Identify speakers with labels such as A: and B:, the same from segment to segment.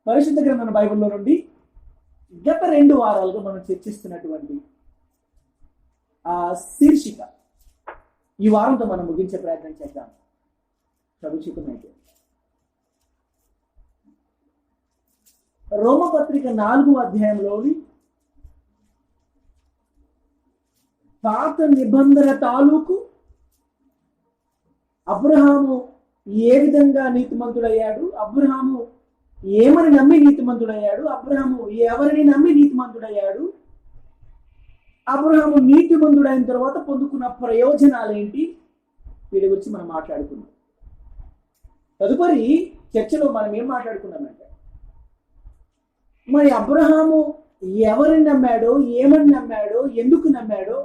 A: పరిశుద్ధ గ్రంథం బైబిల్లో నుండి గత 2 వారాలుగా మనం చర్చిస్తున్నటువంటి ఆ శీర్షిక ఈ వారంతో మనం ముగించే ప్రయత్నం చేద్దాం. ప్రభుచితమైతే రోమపత్రిక 4వ అధ్యాయంలోని పాత నిబంధన తాలూకు అబ్రహాము ఏ విధంగా నీతిమంతుడయ్యాడు, అబ్రహాము ఏమని నమ్మి నీతిమంతుడయ్యాడు, అబ్రహాము ఎవరిని నమ్మి నీతిమంతుడయ్యాడు, అబ్రహాము నీతిమంతుడైన తర్వాత పొందుకున్న ప్రయోజనాలు ఏంటి, వీటి గురించి మనం మాట్లాడుకున్నాం. తదుపరి చర్చలో మనం ఏం మాట్లాడుకున్నామంటే, మరి అబ్రహాము ఎవరిని నమ్మాడో, ఏమని నమ్మాడో, ఎందుకు నమ్మాడో,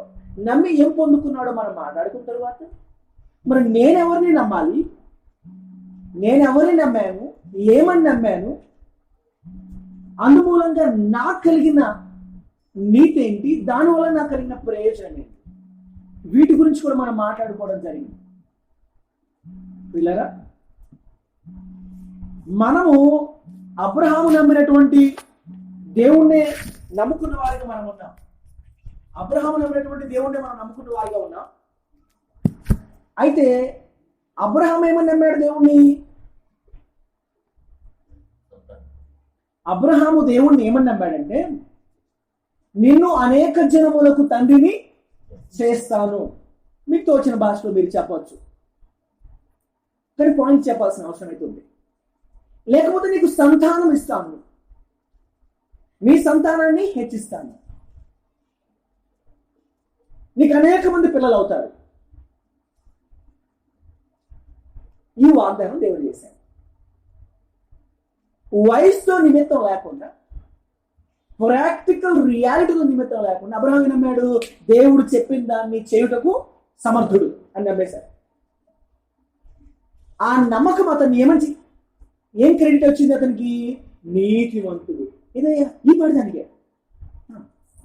A: నమ్మి ఏం పొందుకున్నాడో మనం మాట్లాడుకున్న తర్వాత, మరి నేనెవరిని నమ్మాలి, నేనెవరిని నమ్మాను, ఏమని నమ్మాను, అందుమూలంగా నాకు కలిగిన నీతి ఏంటి, దానివల్ల నాకు కలిగిన ప్రయోజనం ఏంటి, వీటి గురించి కూడా మనం మాట్లాడుకోవడం జరిగింది. పిల్లరా, మనము అబ్రహాము నమ్మినటువంటి దేవుణ్ణి నమ్ముకున్న వారిగా మనం ఉన్నాం. అబ్రహాము నమ్మినటువంటి దేవుణ్ణి మనం నమ్ముకున్న వారిగా ఉన్నాం. అయితే అబ్రహాం ఏమని నమ్మాడు దేవుణ్ణి? అబ్రహాము దేవుణ్ణి ఏమని నమ్మాడంటే, నిన్ను అనేక జనములకు తండ్రిని చేస్తాను. మీకు తోచిన భాషలో మీరు చెప్పవచ్చు, కానీ పాయింట్ చెప్పాల్సిన అవసరం అయితే ఉంది. లేకపోతే నీకు సంతానం ఇస్తాను, నీ సంతానాన్ని హెచ్చిస్తాను, నీకు అనేక మంది పిల్లలు అవుతారు. ఈ వాగ్దానం దేవుడు చేశాడు. వయసుతో నిమిత్తం లేకుండా, ప్రాక్టికల్ రియాలిటీతో నిమిత్తం లేకుండా అబ్రహాం నమ్మాడు, దేవుడు చెప్పిన దాన్ని చేయుటకు సమర్థుడు అని నమ్మేశాడు. ఆ నమ్మకం అతన్ని ఏం క్రెడిట్ వచ్చింది అతనికి? నీతివంతుడు. ఇదయ్యా ఈ పడదానికే,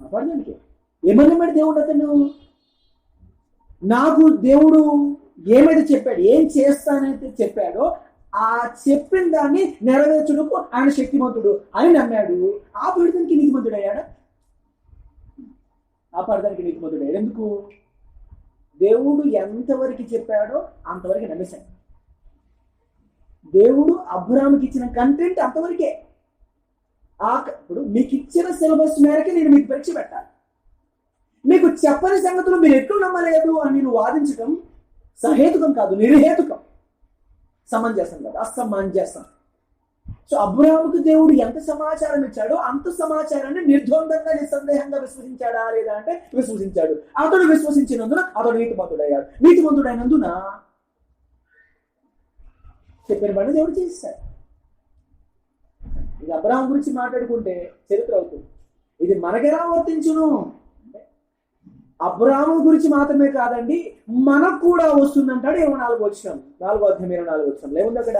A: ఆ పడదానికే ఏమని నమ్మాడు దేవుడు అతను? నాకు దేవుడు ఏమైతే చెప్పాడు, ఏం చేస్తానైతే చెప్పాడో ఆ చెప్పిన దాన్ని నెరవేర్చుటకు ఆయన శక్తిమంతుడు అని నమ్మాడు. ఆ పడదానికి నీతిమంతుడు అయ్యాడా? ఆ పడదానికి నీతిమంతుడు అయ్యాడు. ఎందుకు? దేవుడు ఎంతవరకు చెప్పాడో అంతవరకు నమ్మేశాడు. దేవుడు అబ్రహాముకి ఇచ్చిన కంటెంట్ అంతవరకే. ఇప్పుడు మీకు ఇచ్చిన సిలబస్ మేరకే నేను మీకు పరీక్ష పెట్టాలి. మీకు చెప్పని సంగతులు మీరు ఎట్లు నమ్మలేదు అని నేను వాదించడం సహేతుకం కాదు, నిర్హేతుకం, సమంజసం కాదు, అసమంజసం. సో అబ్రహాముకు దేవుడు ఎంత సమాచారం ఇచ్చాడో అంత సమాచారాన్ని నిర్ద్వందంగా నిస్సందేహంగా విశ్వసించాడా లేదా అంటే విశ్వసించాడు. అతడు విశ్వసించినందున అతడు నీతిమంతుడయ్యాడు. నీతిమంతుడైనందున చెప్పిన పని దేవుడు చేశాడు. ఇది అబ్రహాం గురించి మాట్లాడుకుంటే చరిత్ర అవుతుంది. ఇది మనకెలా వర్తించును? అబ్రహాము గురించి మాత్రమే కాదండి, మనకు కూడా వస్తుందంటాడు. 24వ వచనం, 4వ అధ్యాయం 24వ వచనం ఏముంది అక్కడ?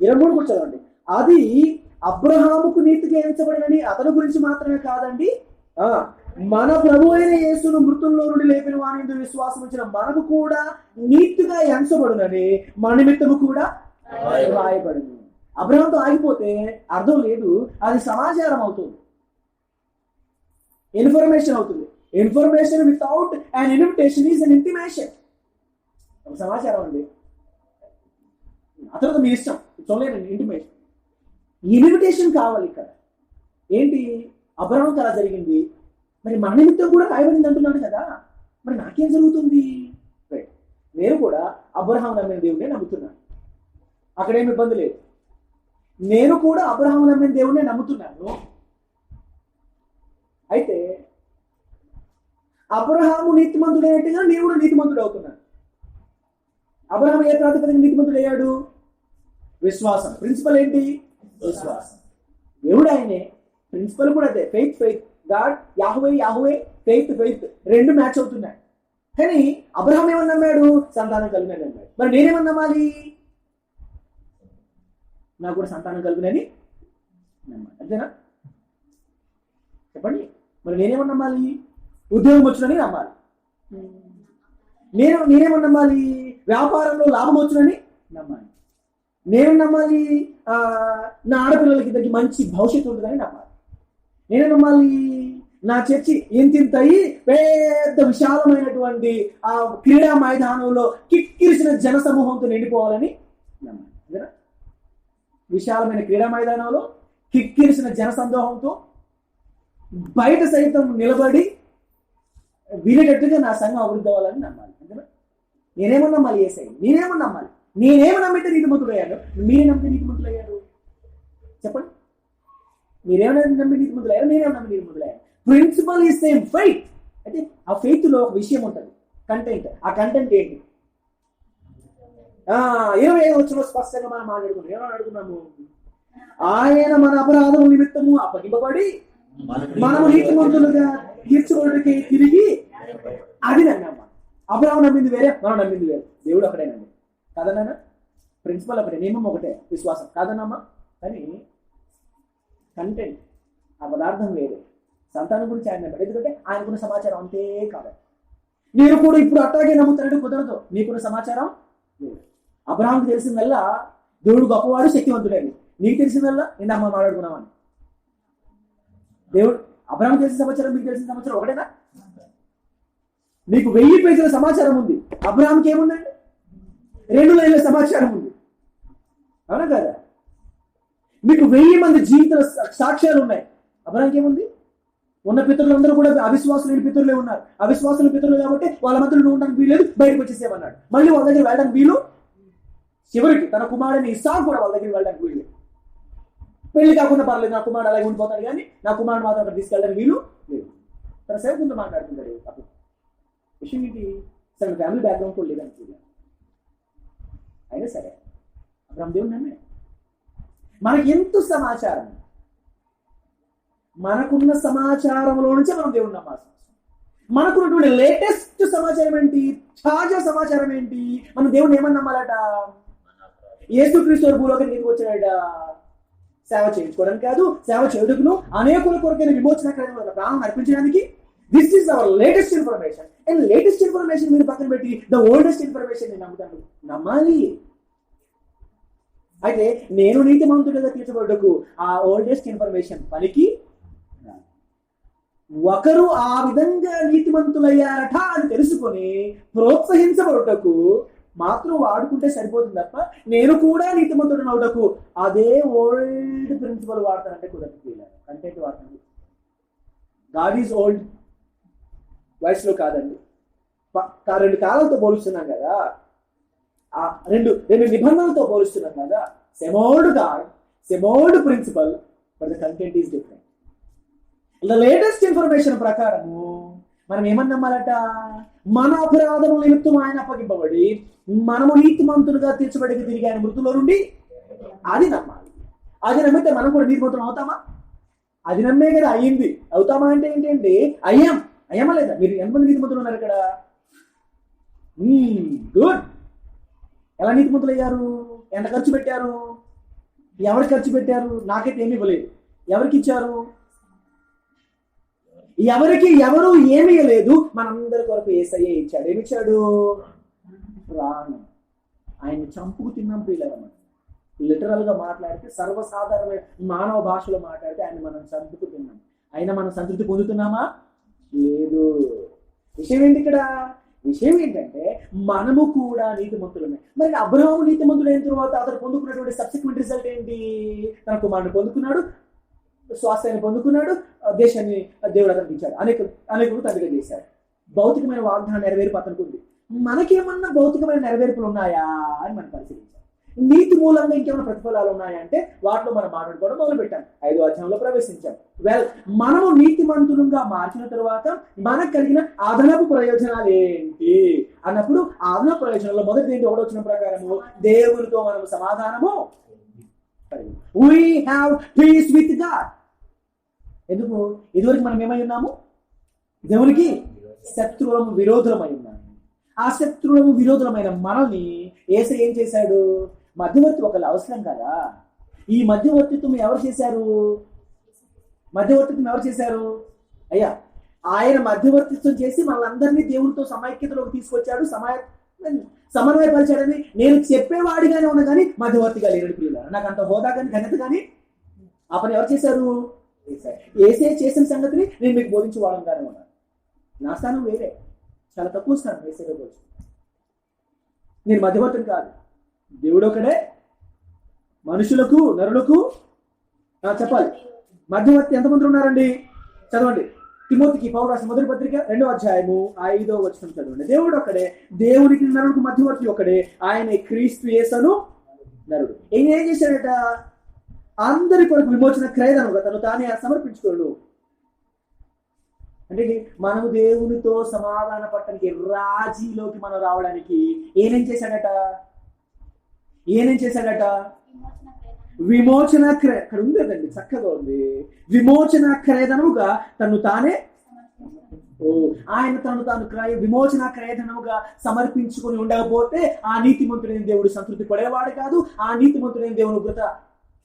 A: 23 కూడా చదవండి. అది అబ్రహాముకు నీతిగా ఎంచబడినని అతని గురించి మాత్రమే కాదండి, మన ప్రభు అయిన యేసును మృతుల్లో నుండి లేపిన వాని విశ్వాసం వచ్చిన మనకు కూడా నీతిగా ఎంచబడునని మన నిమిత్తము కూడా రాయబడింది. అబ్రహాంతో ఆగిపోతే అర్థం లేదు, అది సమాచారం అవుతుంది, ఇన్ఫర్మేషన్ అవుతుంది. Information without and invitation is an intimation. ఒక సమాచారం అండి, ఆ తర్వాత మీ ఇష్టం, చూడలేదండి. ఇంటిమేషన్, ఇన్విటేషన్ కావాలి. ఇక్కడ ఏంటి? అబ్రహాంకి అలా జరిగింది, మరి మన నిమిత్తం కూడా రాయబడింది అంటున్నాడు కదా, మరి నాకేం జరుగుతుంది? నేను కూడా అబ్రహాం నమ్మిన దేవుడినే నమ్ముతున్నాను, అక్కడేమి ఇబ్బంది లేదు. నేను కూడా అబ్రహాం నమ్మిన దేవుడినే నమ్ముతున్నాను. అయితే అబ్రహాము నీతిమంతుడైనట్టుగా నేను కూడా నీతిమంతుడు అవుతున్నాను. అబ్రహాం ఏ ప్రాతిపదిక నీతిమంతుడు అయ్యాడు? విశ్వాసం. ప్రిన్సిపల్ ఏంటి? విశ్వాసం. దేవుడు ఆయనే, ప్రిన్సిపల్ కూడా అదే. Faith faith, God, Yahweh Yahweh, faith faith, రెండు మ్యాచ్ అవుతున్నాయి. కానీ అబ్రహాం ఏమని నమ్మాడు? సంతానం కలిగినని నమ్మాడు. మరి నేనేమని నమ్మాలి? నాకు కూడా సంతానం కలిగినని నమ్మాలి. అంతేనా? చెప్పండి. మరి నేనేమని నమ్మాలి? ఉద్యోగం వచ్చునని నమ్మాలి. నేనేమని నమ్మాలి? వ్యాపారంలో లాభం వచ్చునని నమ్మాలి. నేను నమ్మాలి నా ఆడపిల్లలకి ఇద్దరికి మంచి భవిష్యత్తు ఉంటుందని నమ్మాలి. నేను నమ్మాలి నా చర్చి ఇంతింతయి పెద్ద విశాలమైనటువంటి ఆ క్రీడా మైదానంలో కిక్కిరిసిన జన సమూహంతో నిండిపోవాలని నమ్మాలి. విశాలమైన క్రీడా మైదానంలో కిక్కిరిసిన జన సందోహంతో బయట సైతం నిలబడి వినేటట్టుగా నా సంఘం అభివృద్ధి అవ్వాలని నమ్మాలి. అంతేనా? నేనేమో నమ్మాలి ఏసై, నేనేమో నమ్మాలి. నేనేమో నమ్మితే నీతిమంతులయ్యాను, మీరే నమ్మితే నీతిమంతులయ్యారు. చెప్పండి, మీరేమైనా నమ్మి నీతిమంతులయ్యారు, నేనేమో నమ్మి నీతిమంతులయ్యాను. Principle is same, faith. అయితే ఆ ఫెయిత్ లో ఒక విషయం ఉంటుంది, కంటెంట్. ఆ కంటెంట్ ఏంటి? 25 వచ్చిన స్పష్టంగా మనం మాట్లాడుకున్నాం. ఏమని అడుగుతున్నాము? ఆయన మన అపరాధం నిమిత్తము అప్పగింపబడి మనము నీతిమంతులుగా తీర్చుకోవడానికి తిరిగి, అది నమ్మమ్మ. అబ్రాహాము నమ్మింది వేరే, మనం నమ్మింది వేరే. దేవుడు ఒకటే నమ్మి కాదన్నా, ప్రిన్సిపల్ ఒకటే, నియమం ఒకటే, విశ్వాసం కాదన్నమ్మా. కానీ కంటెంట్, ఆ పదార్థం వేరే. సంతానం గురించి ఆయన నమ్మాడు, ఎందుకంటే ఆయనకున్న సమాచారం అంతే కాదు. నేను కూడా ఇప్పుడు అట్లాగే నమ్ముతానంటే కుదరదు. నీకున్న సమాచారం లేదు. అబ్రాహాముకు తెలిసిందల్లా దేవుడు గొప్పవాడు, శక్తివంతుడని. నీకు తెలిసిందల్లా నిన్న అమ్మ మాట్లాడుకున్నామని. దేవుడు అబ్రాహాము తెలిసిన సమాచారం, మీకు తెలిసిన సమాచారం ఒకటేనా? మీకు 1000 పేజీల సమాచారం ఉంది, అబ్రాహాముకి ఏముందండి? 2 లైన్ల సమాచారం ఉంది. అవునా కదా? మీకు 1000 మంది జీవిత సాక్ష్యాలు ఉన్నాయి, అబ్రాహాముకి ఏముంది? ఉన్న పితరులందరూ కూడా అవిశ్వాసులైన పితరులే ఉన్నారు. అవిశ్వాసుల పితరులు కాబట్టి వాళ్ళ మధ్యలో ఉండడానికి వీలేదు, బయటకు వచ్చేసేమన్నాడు. మళ్ళీ వాళ్ళ దగ్గర వెళ్ళడానికి వీలు, చివరికి తన కుమారుని ఇస్సాకు కూడా వాళ్ళ దగ్గర వెళ్ళడానికి వీలు. పెళ్లి కాకుండా పర్లేదు, నా కుమారుడు అలాగే ఉండిపోతాడు, కానీ నా కుమారుడు మాత్రం అక్కడ తీసుకెళ్ళడానికి వీలు లేదు. తన సేవకుంటూ మాట్లాడుతుంటాడు. అప్పుడు విషయం ఏంటి? తన ఫ్యామిలీ బ్యాక్గ్రౌండ్ కూడా లేదని అయినా సరే అబ్రాహాము దేవుని నమ్మాడు. మనకి ఎంత సమాచారం, మనకున్న సమాచారంలో నుంచే మనం దేవుని నమ్మాల్సి. మనకున్నటువంటి లేటెస్ట్ సమాచారం ఏంటి? తాజా సమాచారం ఏంటి? మనం దేవుని ఏమని నమ్మాలట? యేసుక్రీస్తు భూలోకానికి ఎందుకు వచ్చాడట? సేవ చేయించుకోవడానికి కాదు, సేవ చేయుటకును అనేకుల కొరకైన విమోచన ప్రాణం అర్పించడానికి. This is our latest information. And latest information మీరు పక్కన పెట్టి ద ఓల్డెస్ట్ ఇన్ఫర్మేషన్ నేను నమ్ముతాను, నమ్మాలి. అయితే నేను నీతిమంతుడిగా తీర్చబడ్డకు ఆ ఓల్డెస్ట్ ఇన్ఫర్మేషన్ పనికి ఒకరు ఆ విధంగా నీతిమంతులయ్యారట అని తెలుసుకొని ప్రోత్సహించబడుటకు మాత్రం వాడుకుంటే సరిపోతుంది తప్ప నేను కూడా నీతిమంతుడిని అవుటకు అదే ఓల్డ్ ప్రిన్సిపల్ వాడతానంటే కుదరదు. కంటెంట్ వాడతాను. గాడ్ ఈజ్ ఓల్డ్ వయసులో కాదండి. 2 కాలాలతో పోలుస్తున్నాం కదా, ఆ రెండు నిబంధనలతో పోలుస్తున్నాం కదా. Same old God, same old principle, but the content is different. The latest information ప్రకారము మనం ఏమని నమ్మాలట? మన అపరాధము నిమిత్తం ఆయన అప్పగింపబడి మనము నీతిమంతులుగా తీర్చబడి తిరిగి ఆయన మృతుల్లో నుండి, అది నమ్మాలి. అది నమ్మితే మనం కూడా నీతిమంతులు అవుతామా? అది నమ్మే కదా అయ్యింది. అవుతామా అంటే ఏంటంటే అయ్యామా లేదా? మీరు ఎంతమంది నీతిమంతులు ఉన్నారు ఇక్కడ? గుడ్. ఎలా నీతిమంతులు అయ్యారు? ఎంత ఖర్చు పెట్టారు? ఎవరికి ఖర్చు పెట్టారు? నాకైతే ఏమి ఇవ్వలేదు. ఎవరికి ఇచ్చారు? ఎవరు ఏమీ ఇవ్వలేదు. మనందరి కొరకు యేసయ్య ఇచ్చాడు. ఏమిచ్చాడు? ప్రాణం. ఆయన్ని చంపుకు తిన్నాం ప్రియులరమాట. లిటరల్ గా మాట్లాడితే, సర్వసాధారణ మానవ భాషలో మాట్లాడితే ఆయన మనం చంపుకు తిన్నాం. అయినా మనం సంతృప్తి పొందుతున్నామా? లేదు. విషయం ఏంటి ఇక్కడ? విషయం ఏంటంటే మనము కూడా నీతిమంతులమే. మరి అబ్రహాము నీతిమంతుడైన తర్వాత అతను పొందుకున్నటువంటి సబ్సిక్వెంట్ రిజల్ట్ ఏంటి? తన కుమారుని పొందుకున్నాడు, స్వాస్థ్యాన్ని పొందుకున్నాడు, దేశాన్ని దేవుడు అతనికి ఇచ్చాడు, అనేకులు తండ్రిగా చేశాడు. భౌతికమైన వాగ్దానం నెరవేర్పు అతనికి ఉంది. మనకేమన్నా భౌతికమైన నెరవేర్పులు ఉన్నాయా అని మనం పరిశీలించాం. నీతి మూలంగా ఇంకేమైనా ప్రతిఫలాలు ఉన్నాయంటే వాటిలో మనం మాట్లాడుకోవడం మొదలు పెట్టాం. 5వ అధ్యాయంలో ప్రవేశించాం. మనము నీతిమంతులుగా మార్చిన తర్వాత మనకు కలిగిన అదనపు ప్రయోజనాలు ఏంటి అన్నప్పుడు, అదనపు ప్రయోజనాల్లో మొదటి ఏంటి? 1వ వచనం ప్రకారము దేవునితో మనము సమాధానము, we have peace with God. ఎందుకు? ఇదివరకు మనం ఏమై ఉన్నాము? దేవునికి శత్రువులము, విరోధులమై ఉన్నాము. ఆ శత్రువులము, విరోధులమైన మనల్ని యేసయ్య ఏం చేశాడు? మధ్యవర్తి ఒకళ్ళు అవసరం కదా. ఈ మధ్యవర్తిత్వం ఎవరు చేశారు? అయ్యా, ఆయన మధ్యవర్తిత్వం చేసి మనందరినీ దేవునితో సమైక్యతలోకి తీసుకొచ్చాడు. సమన్వయపరిచాడని నేను చెప్పేవాడిగానే ఉన్నా కానీ మధ్యవర్తిగా లేడు ప్రియుల. నాకు అంత హోదా కానీ ఘనత కానీ ఆ పని ఎవరు చేశారు? ఏసే చేసిన సంగతిని నేను మీకు బోధించే వాళ్ళంగానే ఉన్నాను. నా స్థానం వేరే, చాలా తక్కువ స్థానం ఏసైలో పోల్చు. నేను మధ్యవర్తిని కాదు. దేవుడు ఒకడే, మనుషులకు నరులకు చెప్పాలి మధ్యవర్తి ఎంతమంది ఉన్నారండి? చదవండి. తిమోతికి పౌలు రాసిన మొదటి పత్రిక 2వ అధ్యాయము 5వ వచనం చదవండి. దేవుడు ఒకడే, దేవుడికి నరులకు మధ్యవర్తి ఒకడే, ఆయన క్రీస్తు యేసును నరుడు. ఏం చేశాడట? అందరి కొరకు విమోచన క్రయదనుగా తను తానే సమర్పించుకోడు. అంటే మనము దేవునితో సమాధాన పట్టడానికి, రాజీలోకి మనం రావడానికి ఏనేం చేశాడట? విమోచన క్రయ, అక్కడ ఉంది కదండి, చక్కగా ఉంది. విమోచన క్రయధనముగా తను తానే ఆయన తను తాను విమోచన క్రయధనముగా సమర్పించుకొని ఉండకపోతే ఆ నీతిమంతుడైన దేవుడు సంతృప్తి పడేవాడు కాదు. ఆ నీతిమంతుడైన దేవుని ఉగ్రత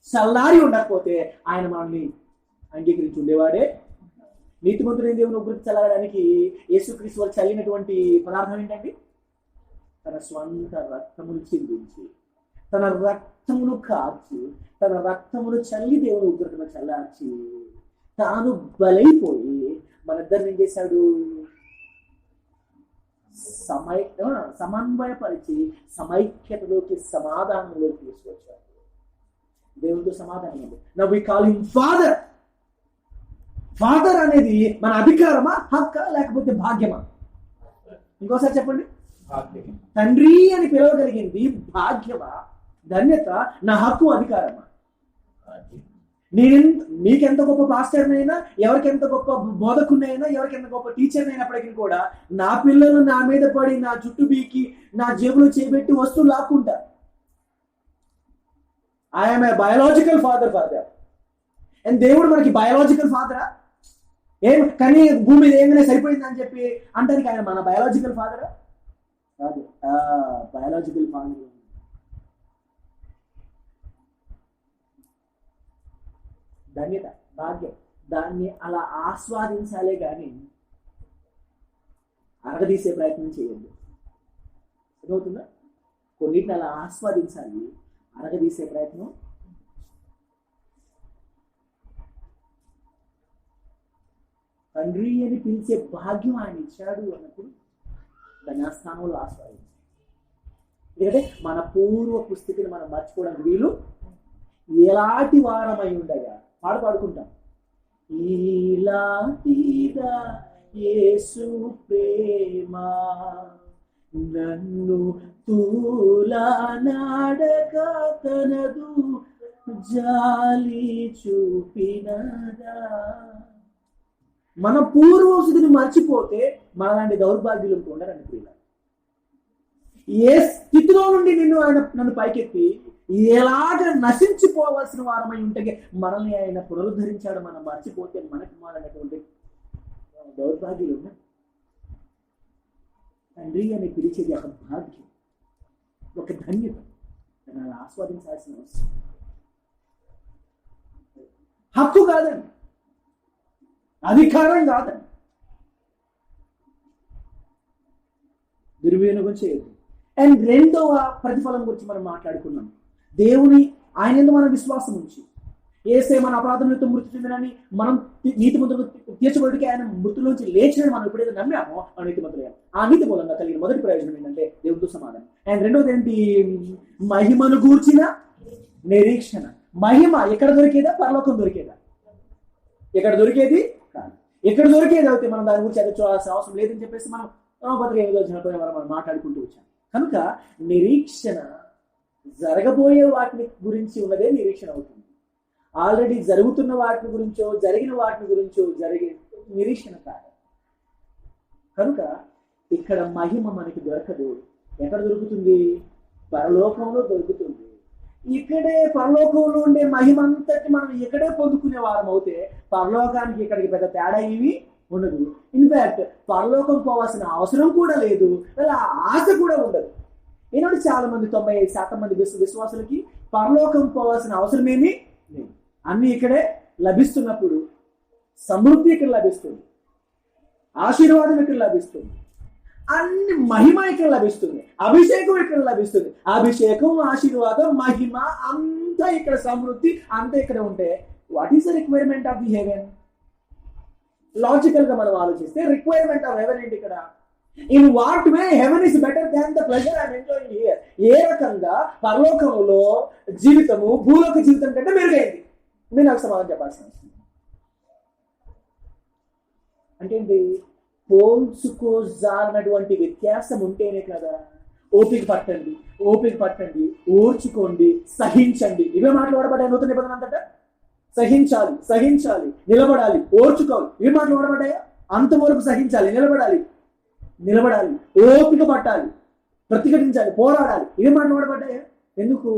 A: చల్లారి ఉండకపోతే ఆయన మనల్ని అంగీకరించి ఉండేవాడే. నీతిమంతుడైన దేవుని ఉగ్రత చల్లడానికి యేసుక్రీస్తు వారు చల్లినటువంటి పదార్థం ఏంటండి? తన స్వంత రక్తమును చిందించి, తన రక్తమును కార్చి, తన రక్తమును చల్లి దేవుని ఉగ్రతను చల్లార్చి తాను బలైపోయి మనిద్దరిని ఏం చేశాడు? సమన్వయపరిచి సమైక్యతలోకి, సమాధానంలోకి తీసుకొచ్చాడు. దేవునితో సమాధానం ఉంది. Now we call him father. Father అనేది మన అధికారమా, హక్క, లేకపోతే భాగ్యమా? ఇంకోసారి చెప్పండి. తండ్రి అని పిలవగలిగింది భాగ్యమా, ధన్యత, నా హక్కు, అధికారమా? మీకెంత గొప్ప పాస్టర్నైనా, ఎవరికెంత గొప్ప బోధకునైనా, ఎవరికెంత గొప్ప టీచర్నైనప్పటికీ కూడా నా పిల్లలు నా మీద పడి, నా జుట్టు బీకి, నా జేబులో చేపెట్టి వస్తువులు లాక్కుంటారు. I'm a biological father for them. And దేవుడు మనకి బయాలజికల్ ఫాదరా? ఏం కానీ భూమి మీద ఏమైనా సరిపోయిందని చెప్పి అంటానికి ఆయన మన బయాలజికల్ ఫాదరా? కాదు. Biological father. ధన్యత, భాగ్యం, దాన్ని అలా ఆస్వాదించాలే కానీ అరగదీసే ప్రయత్నం చేయొద్దు. అర్థమవుతుందా? కొన్నిటిని అలా ఆస్వాదించాలి, అరగదీసే ప్రయత్నం. తండ్రి అని పిలిచే భాగ్యం ఆయన ఇచ్చాడు అన్నప్పుడు దాన్ని ఆ స్థానంలో ఆస్వాదించాలి. ఎందుకంటే మన పూర్వపు స్థితిని మనం మర్చిపోవడానికి వీలు. ఎలాంటి వారమై ఉండగా పాడుకుంటాం. ఇలాంటిదా యేసు ప్రేమ నన్ను తూలానాడక తనదు జాలి చూపినదా. మన పూర్వస్థితిని మర్చిపోతే మనలాంటి దౌర్భాగ్యులు ఉండరండి ప్రియులారా. ఏ స్థితిలో నుండి నన్ను పైకెత్తి ఎలాగ నశించిపోవలసిన వారమై ఉంటే మనల్ని ఆయన పునరుద్ధరించాడు. మనం మర్చిపోతే మనకి మాలైనటువంటి దౌర్భాగ్యులు ఉన్నాయి. తండ్రి అని పిలిచేది ఒక భాగ్యం, ఒక ధన్యత. దాన్ని ఆస్వాదించాల్సిన అవసరం. హక్కు కాదండి, అధికారం కాదండి. దుర్వినియోగం చేయొద్దు. అండ్ రెండవ ప్రతిఫలం గురించి మనం మాట్లాడుకున్నాం. దేవుని ఆయన ఎందుకు మన విశ్వాసం ఉంచి ఏసే మన అపరాధములతో మృతి చెందినని మనం నీతిమంతులకు తీర్చబడికి ఆయన మృతుల్లోంచి లేచినని మనం ఎప్పుడైతే నమ్మామో ఆ నీతిమంతులయ్యాం. ఆ నీతి మూలంగా కలిగిన మొదటి ప్రయోజనం ఏంటంటే దేవుడితో సమాధానం. అండ్ రెండోది ఏంటి? మహిమను గూర్చిన నిరీక్షణ. మహిమ ఎక్కడ దొరికేదా? పరలోకం దొరికేదా? ఎక్కడ దొరికేది కాదు. ఎక్కడ దొరికేది అయితే మనం దాని గురించి చదువుకోవాల్సిన అవసరం లేదని చెప్పేసి మనం రోమపత్రిక 8వ అధ్యాయం మనం మాట్లాడుకుంటూ వచ్చాం. కనుక నిరీక్షణ జరగబోయే వాటిని గురించి ఉన్నదే నిరీక్షణ అవుతుంది. ఆల్రెడీ జరుగుతున్న వాటిని గురించో, జరిగిన వాటిని గురించో జరిగే నిరీక్షణ కాదు. కనుక ఇక్కడ మహిమ మనకి దొరకదు. ఎక్కడ దొరుకుతుంది? పరలోకంలో దొరుకుతుంది. ఇక్కడే పరలోకంలో ఉండే మహిమ అంతటి మనం ఇక్కడే పొందుకునే వారం అవుతే పరలోకానికి ఇక్కడికి పెద్ద తేడా ఏమీ ఉండదు. ఇన్ఫాక్ట్ పరలోకం పోవాల్సిన అవసరం కూడా లేదు, అలా ఆశ కూడా ఉండదు. ఈనాడు చాలా మంది 95% మంది విశ్వాసులకి పరలోకం పోవాల్సిన అవసరం ఏమీ లేదు. అన్ని ఇక్కడే లభిస్తున్నప్పుడు సమృద్ధి ఇక్కడ లభిస్తుంది, ఆశీర్వాదం ఇక్కడ లభిస్తుంది, అన్ని మహిమ ఇక్కడ లభిస్తుంది, అభిషేకం ఇక్కడ లభిస్తుంది. అభిషేకం, ఆశీర్వాదం, మహిమ అంతా ఇక్కడ, సమృద్ధి అంతా ఇక్కడ ఉంటే what is the requirement of the heaven? Logical గా మనం ఆలోచిస్తే రిక్వైర్మెంట్ ఆఫ్ హెవెన్ ఏంటి ఇక్కడ? In what way heaven is better than the pleasure I'm enjoying here? ఏ రకంగా పరలోకంలో జీవితము భూలోక జీవితం కంటే మెరుగైంది? మీరు నాకు సమాధానం చెప్పాల్సిన అవసరం అంటే ఏంటి? పోల్చుకోజాలన్నటువంటి వ్యత్యాసం ఉంటేనే కదా. ఓపిక పట్టండి, ఓపిక పట్టండి, ఓర్చుకోండి, సహించండి, ఇవే మాట్లాడబడ్డాయి నూతన నిబంధన అంతటా. సహించాలి, సహించాలి, నిలబడాలి, ఓర్చుకోవాలి, ఇవి మాట్లాడబడ్డాయా? అంతవరకు సహించాలి, నిలబడాలి, నిలబడాలి, ఓపిక పట్టాలి, ప్రతిఘటించాలి, పోరాడాలి, ఇవి మాట్లాడబడ్డాయా? ఎందుకు?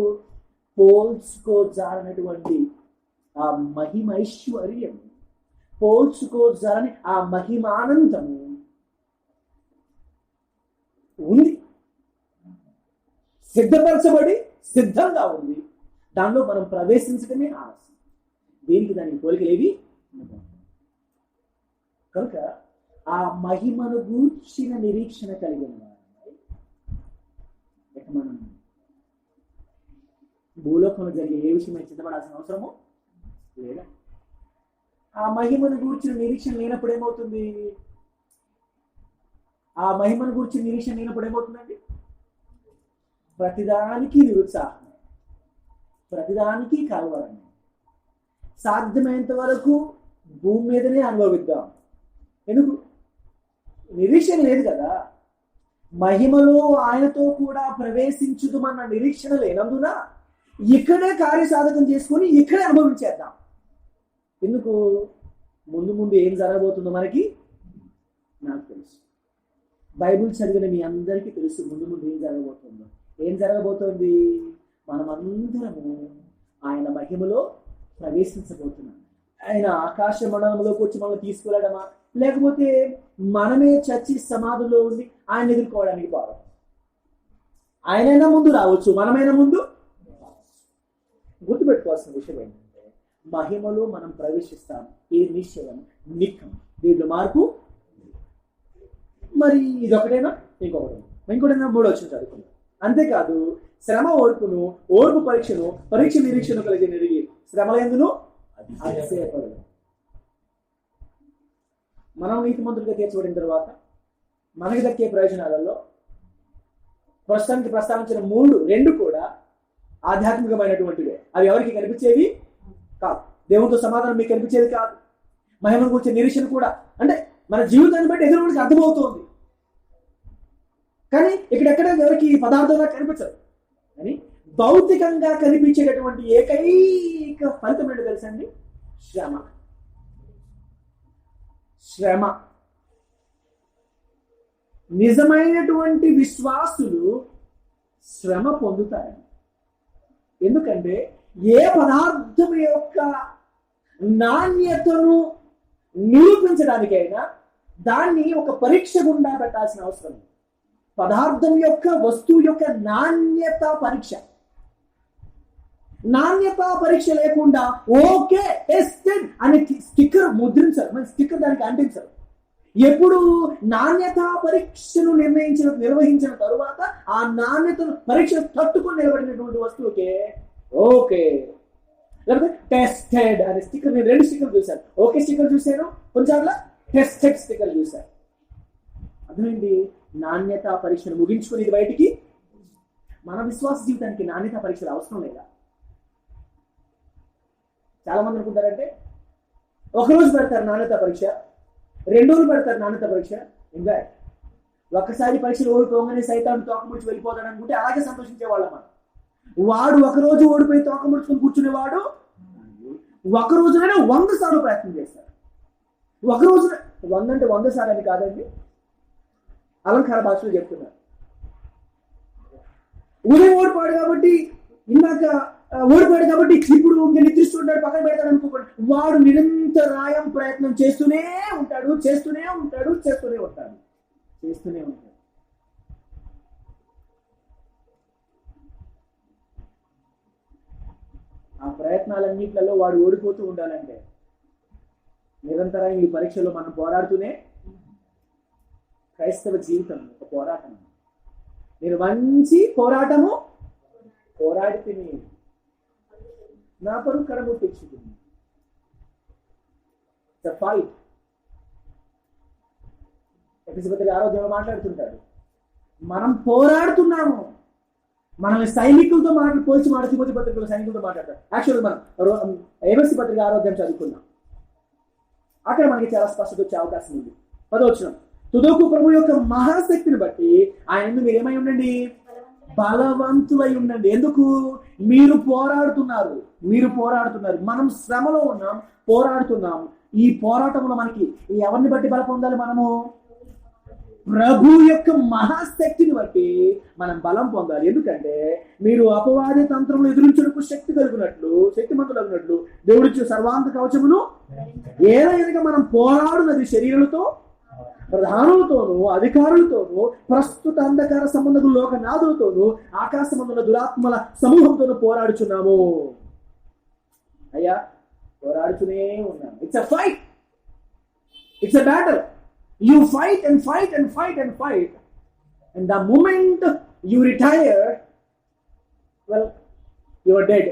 A: పోల్చుకోజాలన్నటువంటి ఆ మహిమైశ్వర్యం, పోల్చుకోజాలని ఆ మహిమానందము ఉంది, సిద్ధపరచబడి సిద్ధంగా ఉంది. దానిలో మనం ప్రవేశించడమే ఆలస్యం. దేనికి దానికి పోలికలేవి కనుక ఆ మహిమను గూర్చిన నిరీక్షణ కలిగిన మనం భూలోకంలో జరిగే ఏ విషయమై సిద్ధపడాల్సిన అవసరము లేదా. ఆ మహిమను గూర్చిన నిరీక్షణ లేనప్పుడు ఏమవుతుంది? ఆ మహిమను గూర్చిన నిరీక్షణ లేనప్పుడు ఏమవుతుందండి? ప్రతిదానికి నిరుత్సాహం, ప్రతిదానికి కలవరం. సాధ్యమైనంత వరకు భూమి మీదనే అనుభవిద్దాం. ఎందుకు? నిరీక్షణ లేదు కదా. మహిమలో ఆయనతో కూడా ప్రవేశించుదమన్న నిరీక్షణ లేనందున ఇక్కడే కార్యసాధకం చేసుకొని ఇక్కడే అనుభవించేద్దాం. ఎందుకు? ముందు ముందు ఏం జరగబోతుందో మనకి నాకు తెలుసు. బైబిల్ చదివిన మీ అందరికీ తెలుసు ముందు ముందు ఏం జరగబోతుందో. ఏం జరగబోతోంది? మనమందరము ఆయన మహిమలో ప్రవేశించబోతున్నాం. ఆయన ఆకాశ మండలంలోకి వచ్చి మనం తీసుకెళ్ళడమా, లేకపోతే మనమే చచ్చి సమాధిలో ఉండి ఆయన ఎదుర్కోవడానికి పోవాలి? ఆయనైనా ముందు రావచ్చు, మనమైనా ముందు. గుర్తుపెట్టుకోవాల్సిన విషయం ఏంటంటే మహిమలో మనం ప్రవేశిస్తాం. ఇది నిశ్చయం, నిక్కం, దీంట్లో మార్పు. మరి ఇదొకటేనా? ఇంకోటైనా మూడో వచ్చిన చదువుకున్నాం. అంతేకాదు శ్రమ ఓర్పును, ఓర్పు పరీక్షను, పరీక్ష నిరీక్షణ కలిగి నిరిగి శ్రమలందును అతిశయపడదు. మనం నీతిమంతులుగా తీర్చబడిన తర్వాత మనకి దక్కే ప్రయోజనాలలో ప్రస్తుతానికి ప్రస్తావించిన రెండు కూడా ఆధ్యాత్మికమైనటువంటివే. అవి ఎవరికి కనిపించేవి కాదు. దేవునితో సమాధానం మీకు కనిపించేది కాదు. మహిమను గురించిన నిరీక్షణ కూడా అంటే మన జీవితాన్ని బట్టి ఎదురుకి అర్థమవుతోంది. కానీ ఇక్కడెక్కడ ఎవరికి పదార్థంగా కనిపించదు. కానీ భౌతికంగా కనిపించేటటువంటి ఏకైక ఫలితం ఏంటో తెలుసండి? శ్రమ. శ్రమ. నిజమైనటువంటి విశ్వాసులు శ్రమ పొందుతారు. ఎందుకంటే ఏ పదార్థం యొక్క నాణ్యతను నిరూపించడానికైనా దాన్ని ఒక పరీక్ష గుండా పెట్టాల్సిన అవసరం. పదార్థం యొక్క, వస్తువు యొక్క నాణ్యత పరీక్ష. నాణ్యత పరీక్ష లేకుండా ఓకే టెస్టెడ్ అని స్టిక్కర్ ముద్రించరు, మన స్టిక్కర్ దానికి అంటించరు. ఎప్పుడు నాణ్యత పరీక్షను నిర్వహించిన తరువాత ఆ నాణ్యతను పరీక్ష తట్టుకొని నిలబడినటువంటి వస్తువుకే ఓకే, లేకపోతే టెస్టెడ్ అనే స్టిక్కర్. నేను 2 స్టిక్కర్లు చూశాను. ఓకే స్టిక్కర్ చూశాను, కొంచెంలా టెస్టెడ్ స్టిక్కర్ చూశాను. అదేంటి? నాణ్యత పరీక్షను ముగించుకుని ఇది బయటికి. మన విశ్వాస జీవితానికి నాణ్యత పరీక్షలు అవసరం లేదా? చాలా మంది అనుకుంటారంటే ఒకరోజు పెడతారు నాణ్యత పరీక్ష, 2 రోజులు పెడతారు నాణ్యత పరీక్ష. ఇంకా ఒక్కసారి పరీక్షలు ఓడిపోగానే సైతాన్ని తోకముడిచి వెళ్ళిపోతాడు అనుకుంటే అలాగే సంతోషించేవాళ్ళం మనం. వాడు ఒకరోజు ఓడిపోయి తోకముడుచుకొని కూర్చునేవాడు ఒక రోజునైనా 100 సార్లు ప్రయత్నం చేస్తాడు. ఒక రోజున 100 అంటే 100 సార్లు అని కాదండి, అలంకార భాషలో చెప్తున్నారు. ఉదయం ఓడిపోయాడు కాబట్టి, ఇందాక ఓడిపోయాడు కాబట్టి ఇప్పుడు నిద్రిస్తుంటాడు, పక్కన పెడతాడు అనుకోండి. వాడు నిరంతరాయం ప్రయత్నం చేస్తూనే ఉంటాడు, చేస్తూనే ఉంటాడు, చేస్తూనే ఉంటాడు, చేస్తూనే ఉంటాడు. ఆ ప్రయత్నాలన్నింటిలో వాడు ఓడిపోతూ ఉండాలంటే నిరంతరం ఈ పరీక్షలో మనం పోరాడుతూనే క్రైస్తవ జీవితం ఒక పోరాటం. నేను మంచి పోరాటము పోరాడి తిని నా పరువు కడముట్టించుకుని. ఫైట్. ఎఫెసీ పత్రిక 6వ అధ్యాయంలో మాట్లాడుతుంటాడు, మనం పోరాడుతున్నాము. మనం సైనికులతో పోల్చి తిమోతి పత్రికలో సైనికులతో మాట్లాడతారు. యాక్చువల్గా మనం ఎఫెసీ పత్రిక 6వ అధ్యాయం చదువుకున్నాం. అక్కడ మనకి చాలా స్పష్టత వచ్చే అవకాశం ఉంది. 10వ వచనం, తుదకు ప్రభు యొక్క మహాశక్తిని బట్టి ఆయన మీరు ఏమై ఉండండి, బలవంతులై ఉండండి. ఎందుకు? మీరు పోరాడుతున్నారు. మనం శ్రమలో ఉన్నాం, పోరాడుతున్నాం. ఈ పోరాటంలో మనకి ఎవరిని బట్టి బలం పొందాలి? మనము ప్రభు యొక్క మహాశక్తిని బట్టి మనం బలం పొందాలి. ఎందుకంటే మీరు అపవాది తంత్రములు ఎదురించుటకు శక్తిమంతులగినట్లు దేవుడిచ్చే సర్వాంత కవచమును ఏదైనా మనం పోరాడున్నది శరీరులతో, ప్రధానులతోనూ, అధికారులతోనూ, ప్రస్తుత అంధకార సంబంధ లోకనాథులతోనూ, ఆకాశమందుల దురాత్మల సమూహంతోనూ పోరాడుచున్నాము. అయ్యా, పోరాడుతూనే ఉన్నాము. It's a fight, it's a battle. You fight and fight and fight and fight, and the moment you retire, well, you are dead.